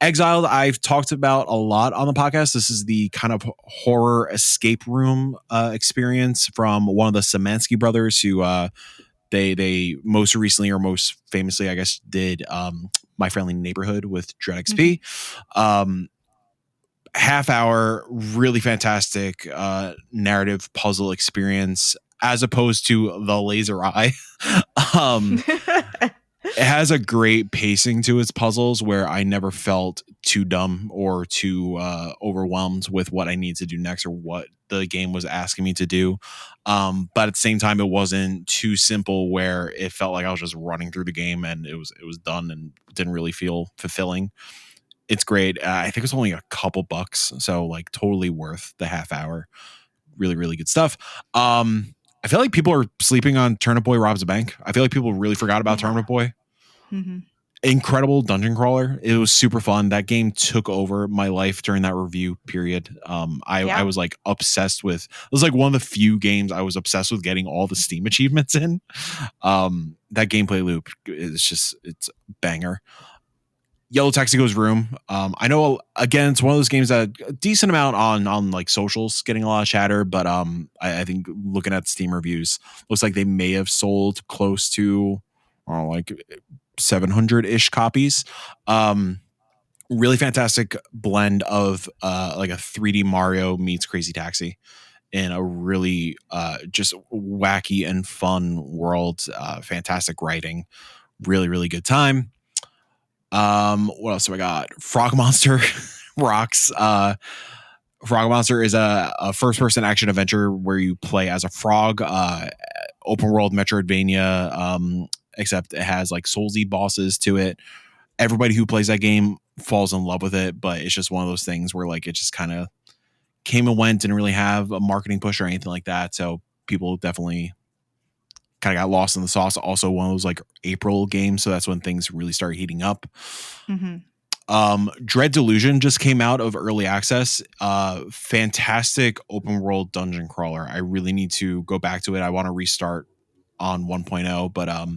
Exiled, I've talked about a lot on the podcast. This is the kind of horror escape room experience from one of the Szymanski brothers who they most recently or most famously, I guess, did My Friendly Neighborhood with Dread XP. Half hour, really fantastic narrative puzzle experience as opposed to the laser eye. It has a great pacing to its puzzles where I never felt too dumb or too overwhelmed with what I need to do next or what the game was asking me to do. But at the same time, it wasn't too simple where it felt like I was just running through the game and it was done and didn't really feel fulfilling. It's great. I think it's only a couple bucks, so like totally worth the half hour. Really, really good stuff. I feel like people are sleeping on Turnip Boy Robs a Bank. I feel like people really forgot about Turnip Boy. Mm-hmm. Incredible dungeon crawler. It was super fun. That game took over my life during that review period. I was like obsessed with. It was like one of the few games I was obsessed with getting all the Steam achievements in. That gameplay loop it's banger. Yellow Taxigo's Room. I know again it's one of those games that a decent amount on like socials getting a lot of chatter, but I think looking at Steam reviews, looks like they may have sold close to like 700-ish copies. Really fantastic blend of like a 3D Mario meets Crazy Taxi in a really just wacky and fun world. Fantastic writing. Really, really good time. What else do I got? Frog Monster rocks. Frog Monster is a first-person action adventure where you play as a frog. Open world Metroidvania, except it has like Soulsy bosses to it. everybody who plays that game falls in love with it, but it's just one of those things where like it just kind of came and went, didn't really have a marketing push or anything like that. So people definitely kind of got lost in the sauce. Also one of those like April games, so that's when things really started heating up. Dread Delusion just came out of early access. Fantastic open world dungeon crawler. I really need to go back to it. I want to restart on 1.0, but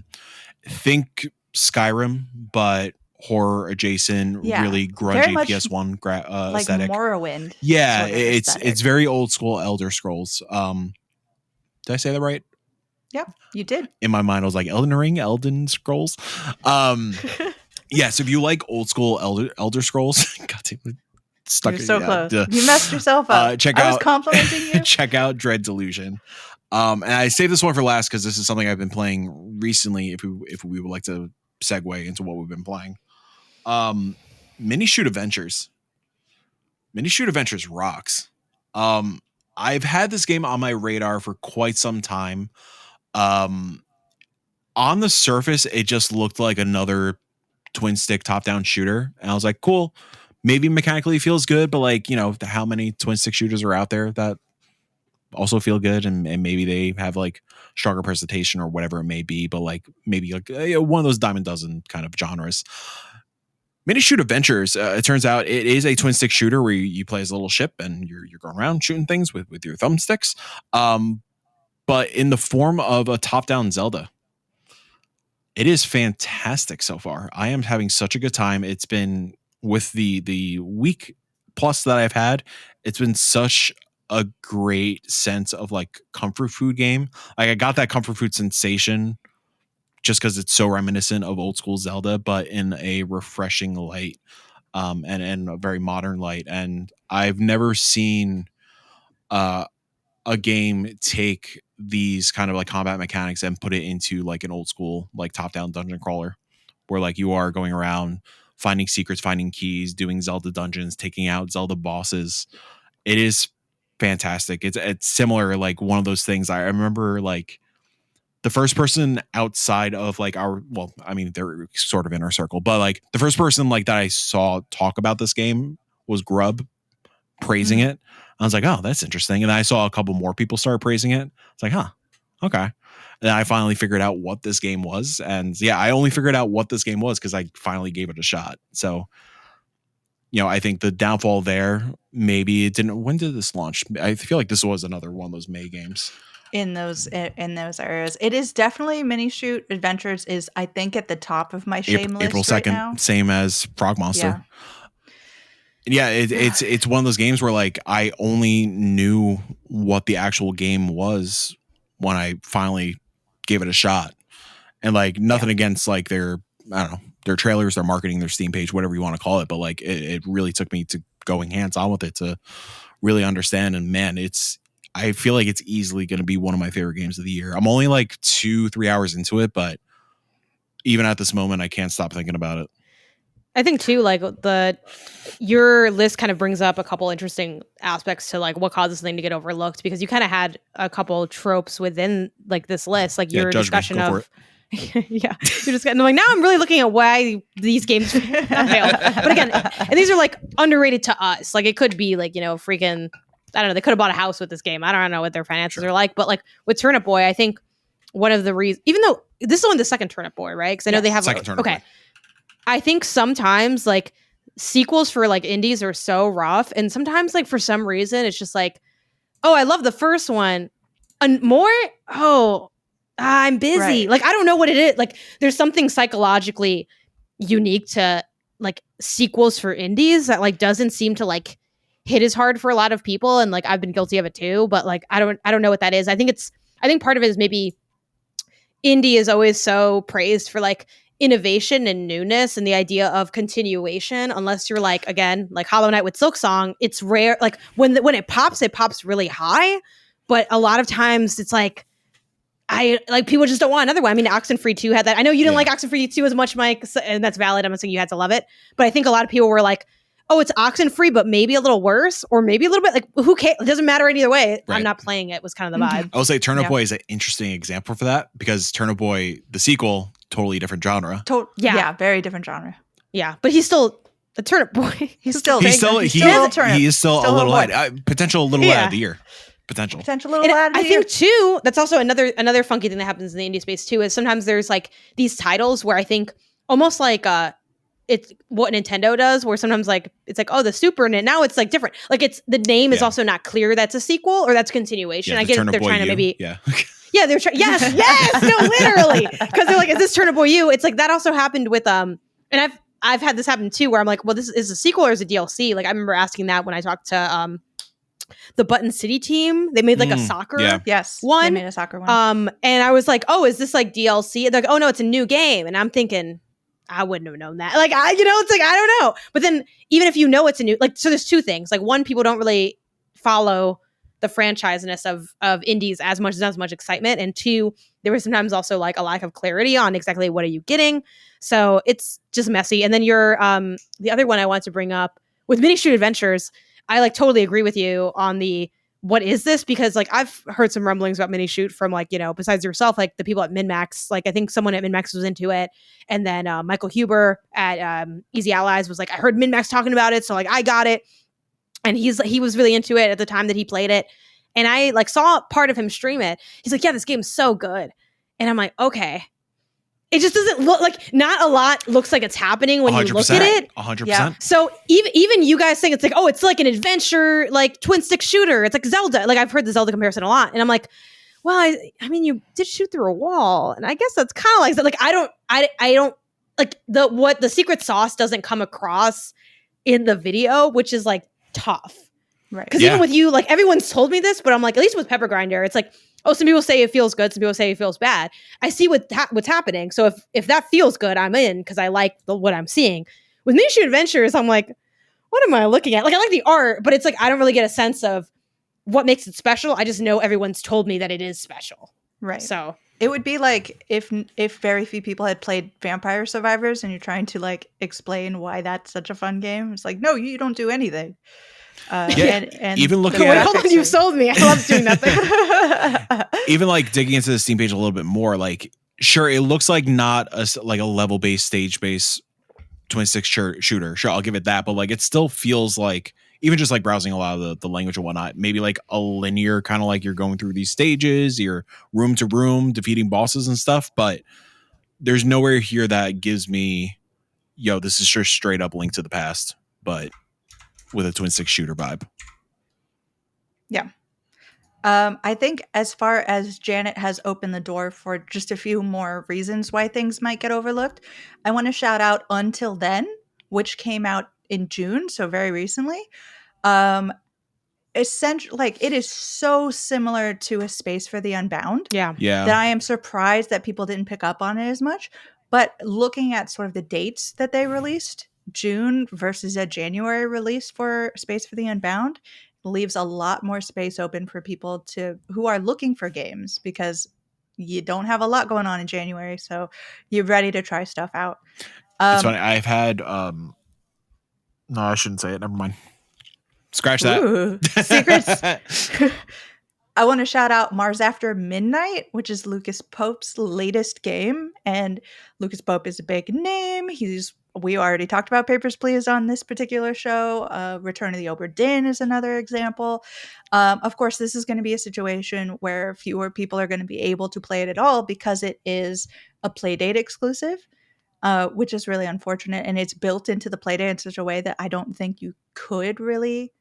think Skyrim, but horror adjacent, really grungy PS1 like aesthetic. Morrowind. Yeah, sort of it's very old school Elder Scrolls. Did I say that right? Yep, you did. In my mind, I was like Elden Scrolls. Yes, if you like old school Elder Scrolls, God damn it, You're so close. You messed yourself up. I was complimenting you. Check out Dread Delusion. And I saved this one for last because this is something I've been playing recently. If we would like to segue into what we've been playing, Mini Shoot Adventures. Mini Shoot Adventures rocks. I've had this game on my radar for quite some time. On the surface, it just looked like another twin stick top down shooter, and I was like, cool. Maybe mechanically feels good, but like, you know, how many twin stick shooters are out there that also feel good, and maybe they have like stronger presentation or whatever it may be, but like maybe like one of those dime a dozen kind of genres. Mini Shoot Adventures, it turns out it is a twin stick shooter where you play as a little ship and you're going around shooting things with your thumbsticks, but in the form of a top down Zelda. It is fantastic so far. I am having such a good time. It's been, with the week plus that I've had, it's been such a great sense of like comfort food game. Like I got that comfort food sensation just because it's so reminiscent of old school Zelda, but in a refreshing light, and a very modern light. And I've never seen a game take these kind of like combat mechanics and put it into like an old school like top down dungeon crawler, where like you are going around finding secrets, finding keys, doing Zelda dungeons, taking out Zelda bosses. It is fantastic. It's similar, like one of those things. I remember like the first person outside of like our, well, I mean, they're sort of inner circle, but like the first person like that I saw talk about this game was Grub, praising it. I was like, oh, that's interesting. And then I saw a couple more people start praising it. It's like, huh, okay. And then I finally figured out what this game was. And yeah, I only figured out what this game was because I finally gave it a shot. So, you know, I think the downfall there, maybe it didn't. When did this launch? I feel like this was another one of those May games. In those areas, it is definitely Mini Shoot Adventures is, I think, at the top of my shame list April 2nd, right now. same as Frog Monster. Yeah, it's one of those games where like I only knew what the actual game was when I finally gave it a shot, and like nothing against like their, I don't know, their trailers, their marketing, their Steam page, whatever you want to call it, but like it really took me to going hands on with it to really understand. And man, I feel like it's easily going to be one of my favorite games of the year. I'm only like 2-3 hours into it, but even at this moment, I can't stop thinking about it. I think too, like your list kind of brings up a couple interesting aspects to like what causes something to get overlooked, because you kind of had a couple tropes within like this list, like your discussion of yeah, you're just getting like, now I'm really looking at why these games failed. But again, and these are like underrated to us. Like it could be like, you know, freaking, I don't know, they could have bought a house with this game. I don't know what their finances are like, but like with Turnip Boy, I think one of the reasons, even though this is only the second Turnip Boy, right? Because I know they have Turnip Boy. I think sometimes like sequels for like indies are so rough, and sometimes like for some reason it's just like, oh, I love the first one, and more. Oh, I'm busy. Right. Like I don't know what it is. Like there's something psychologically unique to like sequels for indies that like doesn't seem to like hit as hard for a lot of people, and like I've been guilty of it too. But like I don't know what that is. I think part of it is maybe indie is always so praised for like innovation and newness and the idea of continuation, unless you're like, again, like Hollow Knight with Silksong. It's rare, like when it pops really high, but a lot of times it's like people just don't want another one. I mean, Oxenfree 2 had that. I know you didn't like Oxenfree 2 as much, Mike, and that's valid. I'm not saying you had to love it, but I think a lot of people were like, oh, it's Oxenfree, but maybe a little worse, or maybe a little bit like, who cares? It doesn't matter either way. Right. I'm not playing it was kind of the vibe. I would say Turnip Boy is an interesting example for that, because Turnip Boy, the sequel, totally different genre. Yeah, very different genre. Yeah, but he's still a turnip boy. He's still He is still a little ahead. Potential little ahead of the year. Potential little ahead of the I year. think too, that's also another funky thing that happens in the indie space too, is sometimes there's like these titles where I think almost like it's what Nintendo does, where sometimes like it's like, oh, the Super in it. Now it's like different. Like it's the name is also not clear that's a sequel or that's continuation. I get they're trying to maybe yeah, they're trying. Yes, no, literally, because they're like, is this Turnip Boy U? It's like that also happened with and I've had this happen too, where I'm like, well, this is a sequel or is a DLC? Like I remember asking that when I talked to the Button City team. They made like a soccer one. They made a soccer one. And I was like, oh, is this like DLC? They're like, oh no, it's a new game. And I'm thinking, I wouldn't have known that. Like it's like I don't know. But then even if you know it's a new, like, so there's two things. Like one, people don't really follow the franchiseness of indies as much excitement, and two, there was sometimes also like a lack of clarity on exactly what are you getting. So it's just messy. And then your the other one I want to bring up with Mini Shoot Adventures, I like totally agree with you on the what is this, because like I've heard some rumblings about Mini Shoot from like, besides yourself, like the people at MinMax, like I think someone at MinMax was into it, and then Michael Huber at Easy Allies was like, I heard MinMax talking about it, so like I got it. And he was really into it at the time that he played it. And I like saw part of him stream it. He's like, yeah, this game's so good. And I'm like, okay. It just doesn't look like, not a lot looks like it's happening when you look at it. 100%. Yeah. So even you guys think it's like, oh, it's like an adventure, like twin stick shooter. It's like Zelda. Like I've heard the Zelda comparison a lot. And I'm like, well, I mean, you did shoot through a wall. And I guess that's kind of like that. Like I don't like the secret sauce doesn't come across in the video, which is like tough. Right. Because even with you, like everyone's told me this, but I'm like, at least with Pepper Grinder, it's like, oh, some people say it feels good, some people say it feels bad. I see what's happening. So if that feels good, I'm in because I like what I'm seeing. With Mini Shoot Adventures, I'm like, what am I looking at? Like I like the art, but it's like I don't really get a sense of what makes it special. I just know everyone's told me that it is special. Right. So it would be like if very few people had played Vampire Survivors and you're trying to like explain why that's such a fun game. It's like, no, you don't do anything. And even looking at hold on, you sold me. I love doing nothing. Even like digging into the Steam page a little bit more, like sure, it looks like not a level based, stage based twin stick shooter. Sure, I'll give it that, but like it still feels like, even just like browsing a lot of the language and whatnot, maybe like a linear kind of like you're going through these stages, you're room to room defeating bosses and stuff, but there's nowhere here that gives me, yo, this is just straight up Link to the Past, but with a twin stick shooter vibe. Yeah. I think as far as Janet has opened the door for just a few more reasons why things might get overlooked, I want to shout out Until Then, which came out in June, so very recently. Essentially, like it is so similar to A Space for the Unbound. Yeah. That I am surprised that people didn't pick up on it as much. But looking at sort of the dates that they released, June versus a January release for Space for the Unbound leaves a lot more space open for people who are looking for games, because you don't have a lot going on in January, so you're ready to try stuff out. It's funny. I've had no, I shouldn't say it. Never mind. Scratch that. Ooh, secrets. I want to shout out Mars After Midnight, which is Lucas Pope's latest game. And Lucas Pope is a big name. We already talked about Papers, Please on this particular show. Return of the Obra Dinn is another example. Of course, this is going to be a situation where fewer people are going to be able to play it at all because it is a Playdate exclusive, which is really unfortunate. And it's built into the Playdate in such a way that I don't think you could really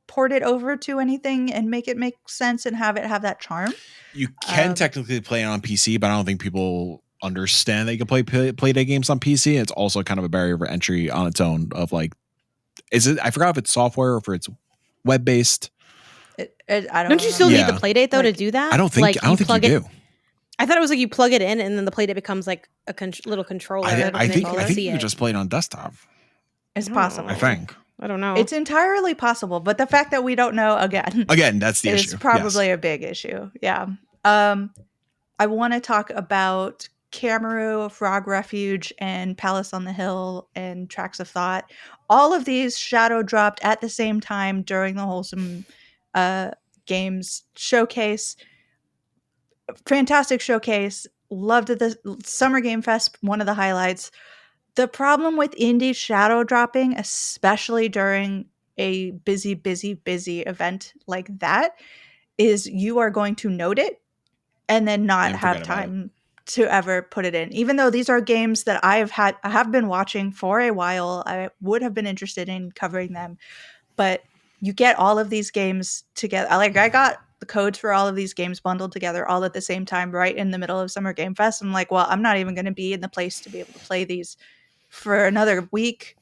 port it over to anything and make it make sense and have that charm. You can technically play it on PC, but I don't think people understand that you can play Playdate games on PC. It's also kind of a barrier for entry on its own of like, I forgot if it's software or if it's web based. I don't you still need the Playdate though to do that? I don't think you do. I thought it was like you plug it in and then the Playdate becomes like a little controller. I think you can just play it on desktop. It's possible. I think. I don't know. It's entirely possible, but the fact that we don't know again, that's the issue. It's probably a big issue. Yeah. I want to talk about Cameru, Frog Refuge, and Palace on the Hill, and Tracks of Thought. All of these shadow dropped at the same time during the Wholesome Games showcase. Fantastic showcase. Loved it. The Summer Game Fest, one of the highlights. The problem with indie shadow dropping, especially during a busy event like that, is you are going to note it and then not And have forget about it. time to ever put it in. Even though these are games that I have been watching for a while, I would have been interested in covering them. But you get all of these games together. Like, I got the codes for all of these games bundled together all at the same time, right in the middle of Summer Game Fest. I'm like, well, I'm not even going to be in the place to be able to play these for another week.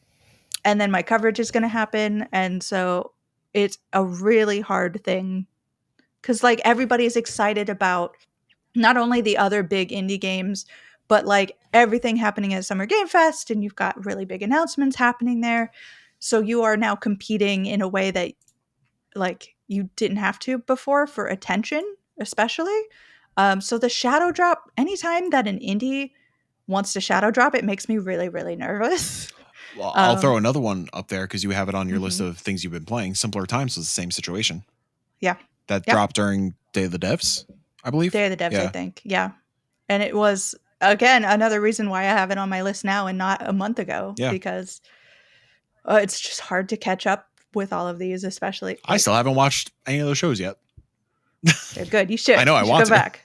And then my coverage is going to happen. And so it's a really hard thing because, like, everybody's excited about not only the other big indie games, but like everything happening at Summer Game Fest, and you've got really big announcements happening there. So you are now competing in a way that like you didn't have to before for attention, especially. So the shadow drop, anytime that an indie wants to shadow drop, it makes me really, really nervous. Well, I'll throw another one up there because you have it on your list of things you've been playing. Simpler Times was the same situation. Yeah. That dropped during Day of the Devs, I believe. Day of the Devs, I think. Yeah. And it was, again, another reason why I have it on my list now and not a month ago. Yeah. Because it's just hard to catch up with all of these, especially. Like, I still haven't watched any of those shows yet. They're good. You should. I know. I want go to. Back.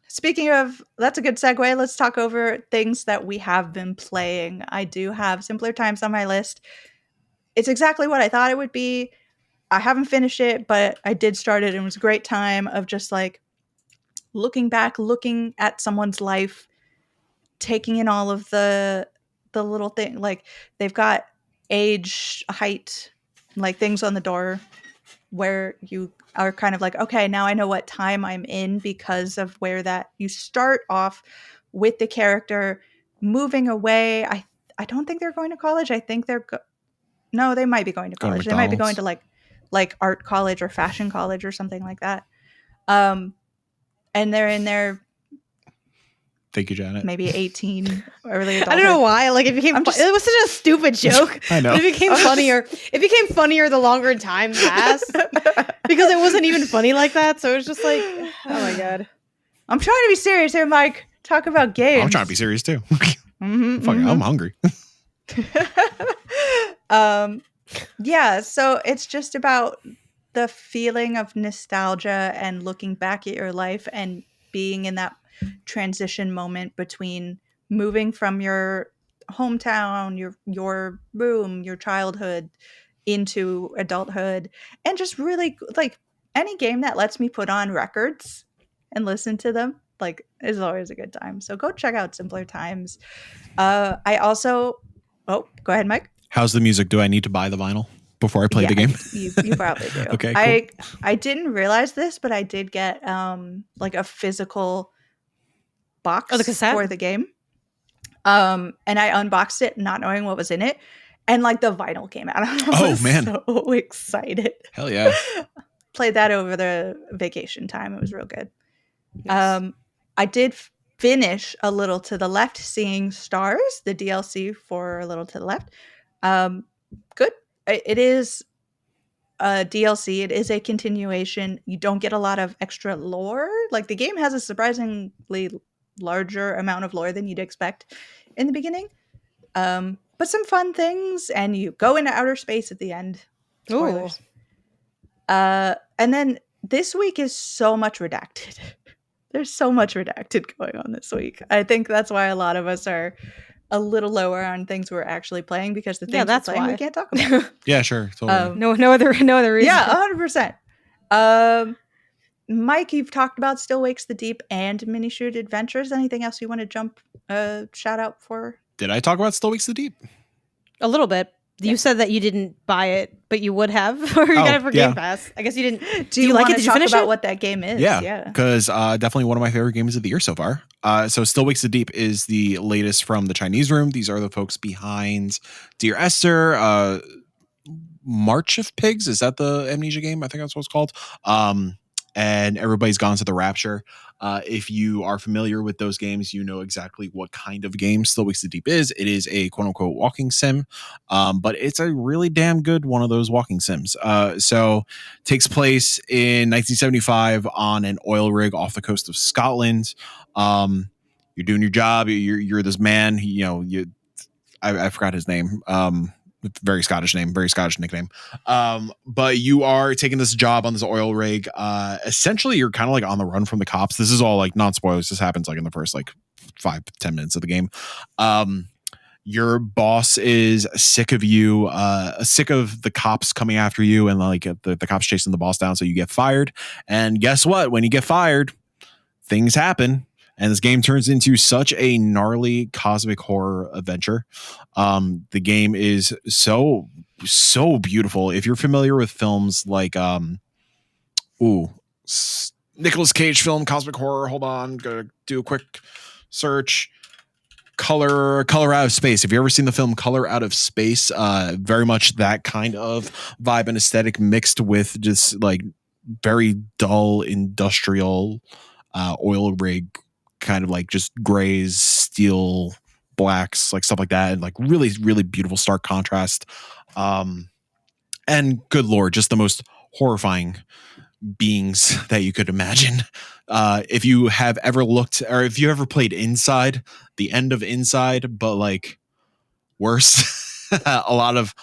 Speaking of, that's a good segue. Let's talk over things that we have been playing. I do have Simpler Times on my list. It's exactly what I thought it would be. I haven't finished it, but I did start it. And it was a great time of just like looking back, looking at someone's life, taking in all of the little thing. Like, they've got age, height, like things on the door where you are kind of like, okay, now I know what time I'm in because of where that you start off with the character moving away. I don't think they're going to college. I think no, they might be going to college. They might be going to like art college or fashion college or something like that. And they're in their, thank you, Janet, maybe 18, early adulthood. I don't know why. Like, it became it was such a stupid joke. I know. But it became funnier. It became funnier the longer time passed because it wasn't even funny like that. So it was just like, oh my god. I'm trying to be serious here, Mike. Talk about games. I'm trying to be serious too. I'm hungry. Yeah, so it's just about the feeling of nostalgia and looking back at your life and being in that transition moment between moving from your hometown, your room, your childhood into adulthood, and just really like any game that lets me put on records and listen to them like is always a good time. So go check out Simpler Times. I also go ahead, Mike. How's the music? Do I need to buy the vinyl before I play the game? You probably do. Okay, cool. I didn't realize this, but I did get like a physical box the cassette for the game. And I unboxed it not knowing what was in it. And like the vinyl came out. I was so excited. Hell yeah. Played that over the vacation time. It was real good. Nice. I did finish A Little to the Left, Seeing Stars, the DLC for A Little to the Left. Good. It is a DLC. It is a continuation. You don't get a lot of extra lore. Like, the game has a surprisingly larger amount of lore than you'd expect in the beginning. But some fun things, and you go into outer space at the end. Spoilers. And then this week is so much redacted. There's so much redacted going on this week. I think that's why a lot of us are a little lower on things we're actually playing, because the things that's we're playing why we can't talk about. Yeah, sure. Totally. No other reason. Yeah, 100%. Mike, you've talked about Still Wakes the Deep and Mini Shoot Adventures. Anything else you want to jump shout out for? Did I talk about Still Wakes the Deep? A little bit. You said that you didn't buy it, but you would have, or you got it for Game Pass. I guess you didn't. Do you like want it? to Did you talk finish about it? what that game is? Yeah, because definitely one of my favorite games of the year so far. So Still Wakes the Deep is the latest from the Chinese Room. These are the folks behind Dear Esther, March of Pigs. Is that the Amnesia game? I think that's what it's called. And Everybody's Gone to the Rapture. If you are familiar with those games, you know exactly what kind of game Still Wakes the Deep is. It is a quote unquote walking sim, but it's a really damn good one of those walking sims. So takes place in 1975 on an oil rig off the coast of Scotland. You're doing your job. You're this man, I forgot his name. Very Scottish name, very Scottish nickname. But you are taking this job on this oil rig. Essentially, you're kind of like on the run from the cops. This is all like non spoilers. This happens like in the first like 5-10 minutes of the game. Your boss is sick of you, sick of the cops coming after you, and like the cops chasing the boss down. So you get fired. And guess what? When you get fired, things happen. And this game turns into such a gnarly cosmic horror adventure. The game is so beautiful. If you're familiar with films like Nicolas Cage film cosmic horror, hold on, gotta do a quick search. Color Out of Space. Have you ever seen the film Color Out of Space? Very much that kind of vibe and aesthetic mixed with just like very dull industrial oil rig, kind of like just grays, steel, blacks, like stuff like that, and like really, really beautiful stark contrast. And good lord, just the most horrifying beings that you could imagine. If you have ever looked, or if you ever played Inside, the end of Inside, but like worse, a lot of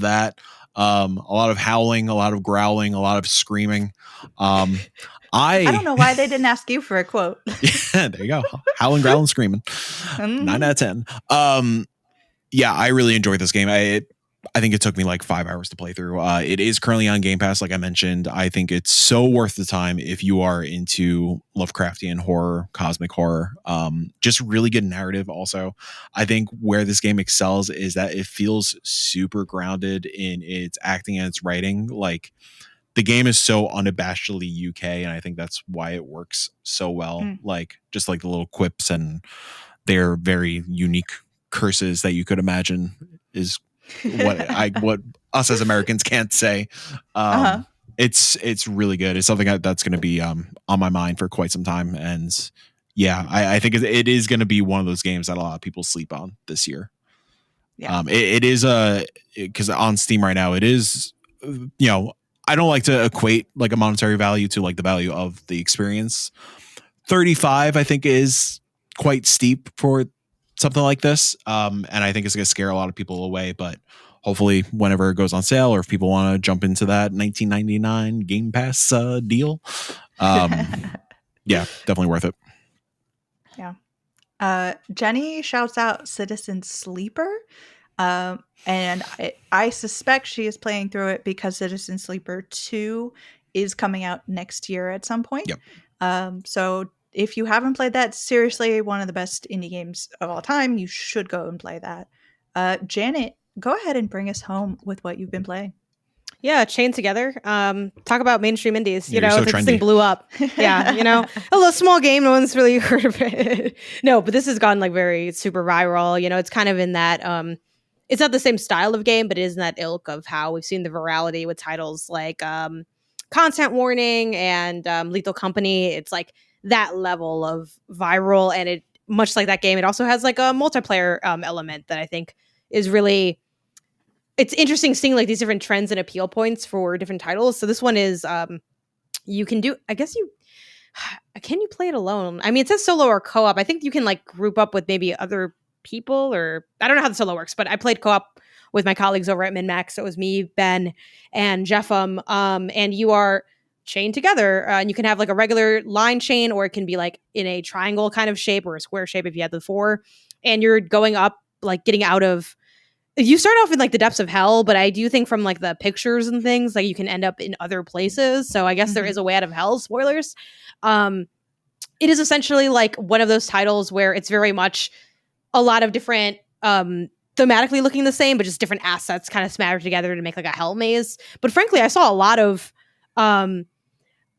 that, a lot of howling, a lot of growling, a lot of screaming. I don't know why they didn't ask you for a quote. Yeah, there you go. Howling, growling, screaming. 9 out of 10. Yeah, I really enjoyed this game. I think it took me like 5 hours to play through. It is currently on Game Pass, like I mentioned. I think it's so worth the time if you are into Lovecraftian horror, cosmic horror. Just really good narrative also. I think where this game excels is that it feels super grounded in its acting and its writing. Like, the game is so unabashedly UK, and I think that's why it works so well. Like, just like the little quips and their very unique curses that you could imagine is what us as Americans can't say. It's really good. It's something that's going to be on my mind for quite some time. And yeah, I think it is going to be one of those games that a lot of people sleep on this year. Yeah. It is because on Steam right now, it is, I don't like to equate like a monetary value to like the value of the experience. 35, I think, is quite steep for something like this. And I think it's going to scare a lot of people away, but hopefully whenever it goes on sale, or if people want to jump into that $19.99 Game Pass deal, yeah, definitely worth it. Yeah. Jenny shouts out Citizen Sleeper. And I suspect she is playing through it because Citizen Sleeper 2 is coming out next year at some point. Yep. So if you haven't played that, seriously, one of the best indie games of all time, you should go and play that. Janet, go ahead and bring us home with what you've been playing. Yeah, Chained Together. Talk about mainstream indies. You're so this thing blew up. Yeah, a little small game. No one's really heard of it. No, but this has gone like very super viral. It's kind of in that. It's not the same style of game, but it is in that ilk of how we've seen the virality with titles like Content Warning and Lethal Company. It's like that level of viral, and it much like that game, it also has like a multiplayer element that I think is really. It's interesting seeing like these different trends and appeal points for different titles. So this one is you can do. I guess can you play it alone? I mean, it says solo or co-op. I think you can like group up with maybe other people, or I don't know how the solo works, but I played co-op with my colleagues over at MinMax. So it was me, Ben, and Jeffem. And you are chained together, and you can have like a regular line chain, or it can be like in a triangle kind of shape or a square shape if you had the 4. And you're going up, like getting out of. You start off in like the depths of hell, but I do think from like the pictures and things, like you can end up in other places. So I guess there is a way out of hell. Spoilers. It is essentially like one of those titles where it's very much a lot of different thematically looking the same, but just different assets kind of smattered together to make like a hell maze. But frankly, I saw a lot of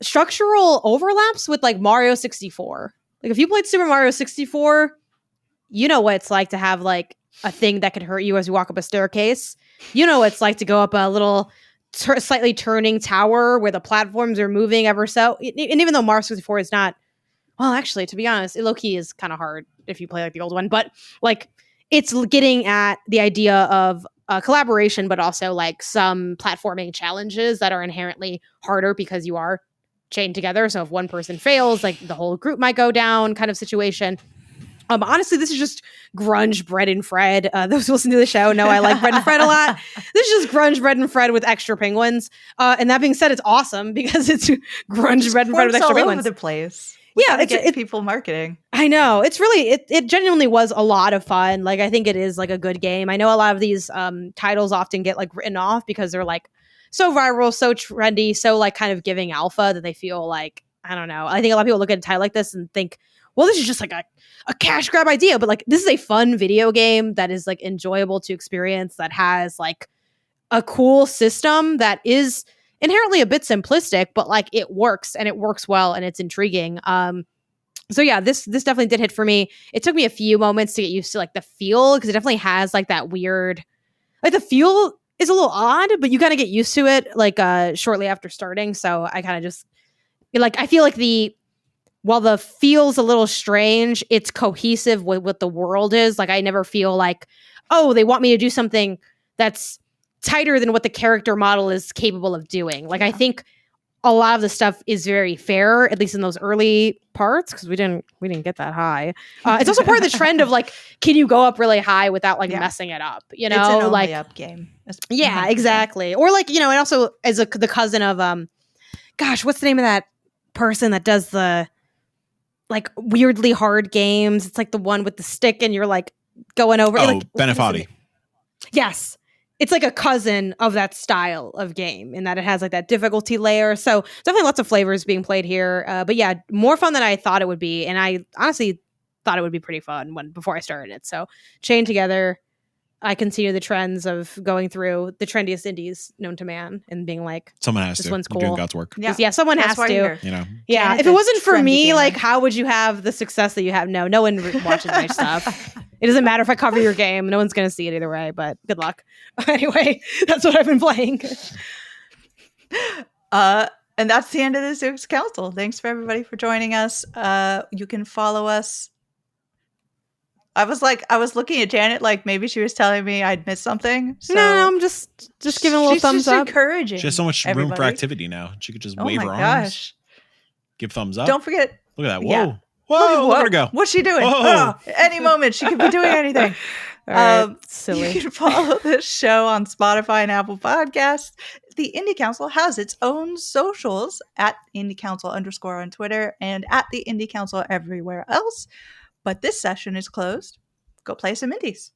structural overlaps with like Mario 64. Like if you played Super Mario 64, you know what it's like to have like a thing that could hurt you as you walk up a staircase. You know what it's like to go up a little slightly turning tower where the platforms are moving ever so. And even though Mario 64 is not, well, actually, to be honest, it low-key is kind of hard if you play like the old one. But like it's getting at the idea of collaboration, but also like some platforming challenges that are inherently harder because you are chained together. So if one person fails, like the whole group might go down kind of situation. Honestly, this is just grunge Bread and Fred. Those who listen to the show know I like Bread and Fred a lot. This is just grunge Bread and Fred with extra penguins. And that being said, it's awesome because it's grunge Bread and Fred with extra all penguins. over the place. We Yeah, gotta it's get people marketing. I know. It's really it genuinely was a lot of fun. Like I think it is like a good game. I know a lot of these titles often get like written off because they're like so viral, so trendy, so like kind of giving alpha that they feel like, I don't know. I think a lot of people look at a title like this and think, well, this is just like a cash grab idea, but like this is a fun video game that is like enjoyable to experience, that has like a cool system that is inherently a bit simplistic, but like it works and it works well and it's intriguing. So yeah, this definitely did hit for me. It took me a few moments to get used to like the feel, because it definitely has like that weird, like the feel is a little odd, but you kind of get used to it like shortly after starting. So I kind of just like, I feel like while the feel's a little strange, it's cohesive with what the world is. Like I never feel like, oh, they want me to do something that's tighter than what the character model is capable of doing. Like I think a lot of the stuff is very fair, at least in those early parts, because we didn't get that high. It's also part of the trend of like, can you go up really high without like messing it up? You know, it's an like only up game. Yeah, exactly. Or like, you know, and also as the cousin of gosh, what's the name of that person that does the like weirdly hard games? It's like the one with the stick and you're like going over. Like, Benefati. Yes. It's like a cousin of that style of game in that it has like that difficulty layer. So definitely lots of flavors being played here. But yeah, more fun than I thought it would be. And I honestly thought it would be pretty fun before I started it. So chained together, I continue the trends of going through the trendiest indies known to man and being like, someone has this to. one's You're cool. doing God's work. Yeah, someone That's has why to. you're here. You know. Yeah, Janet, if it wasn't for trendy me, gamer. like, how would you have the success that you have? No one watches my stuff. It doesn't matter if I cover your game. No one's going to see it either way, but good luck. Anyway, that's what I've been playing. And that's the end of this week's council. Thanks for everybody for joining us. You can follow us. I was looking at Janet like maybe she was telling me I'd missed something. So no, I'm just giving a little she's thumbs just up. encouraging. She has so much room for everybody. activity now. She could just Oh wave my her arms, gosh! give thumbs up. Don't forget. Look at that. Whoa. Yeah. Whoa, look at her go. What's she doing? Whoa. Oh, any moment she could be doing anything. All right, silly. You can follow this show on Spotify and Apple Podcasts. The Indie Council has its own socials at Indie Council _ on Twitter and at the Indie Council everywhere else. But this session is closed. Go play some indies.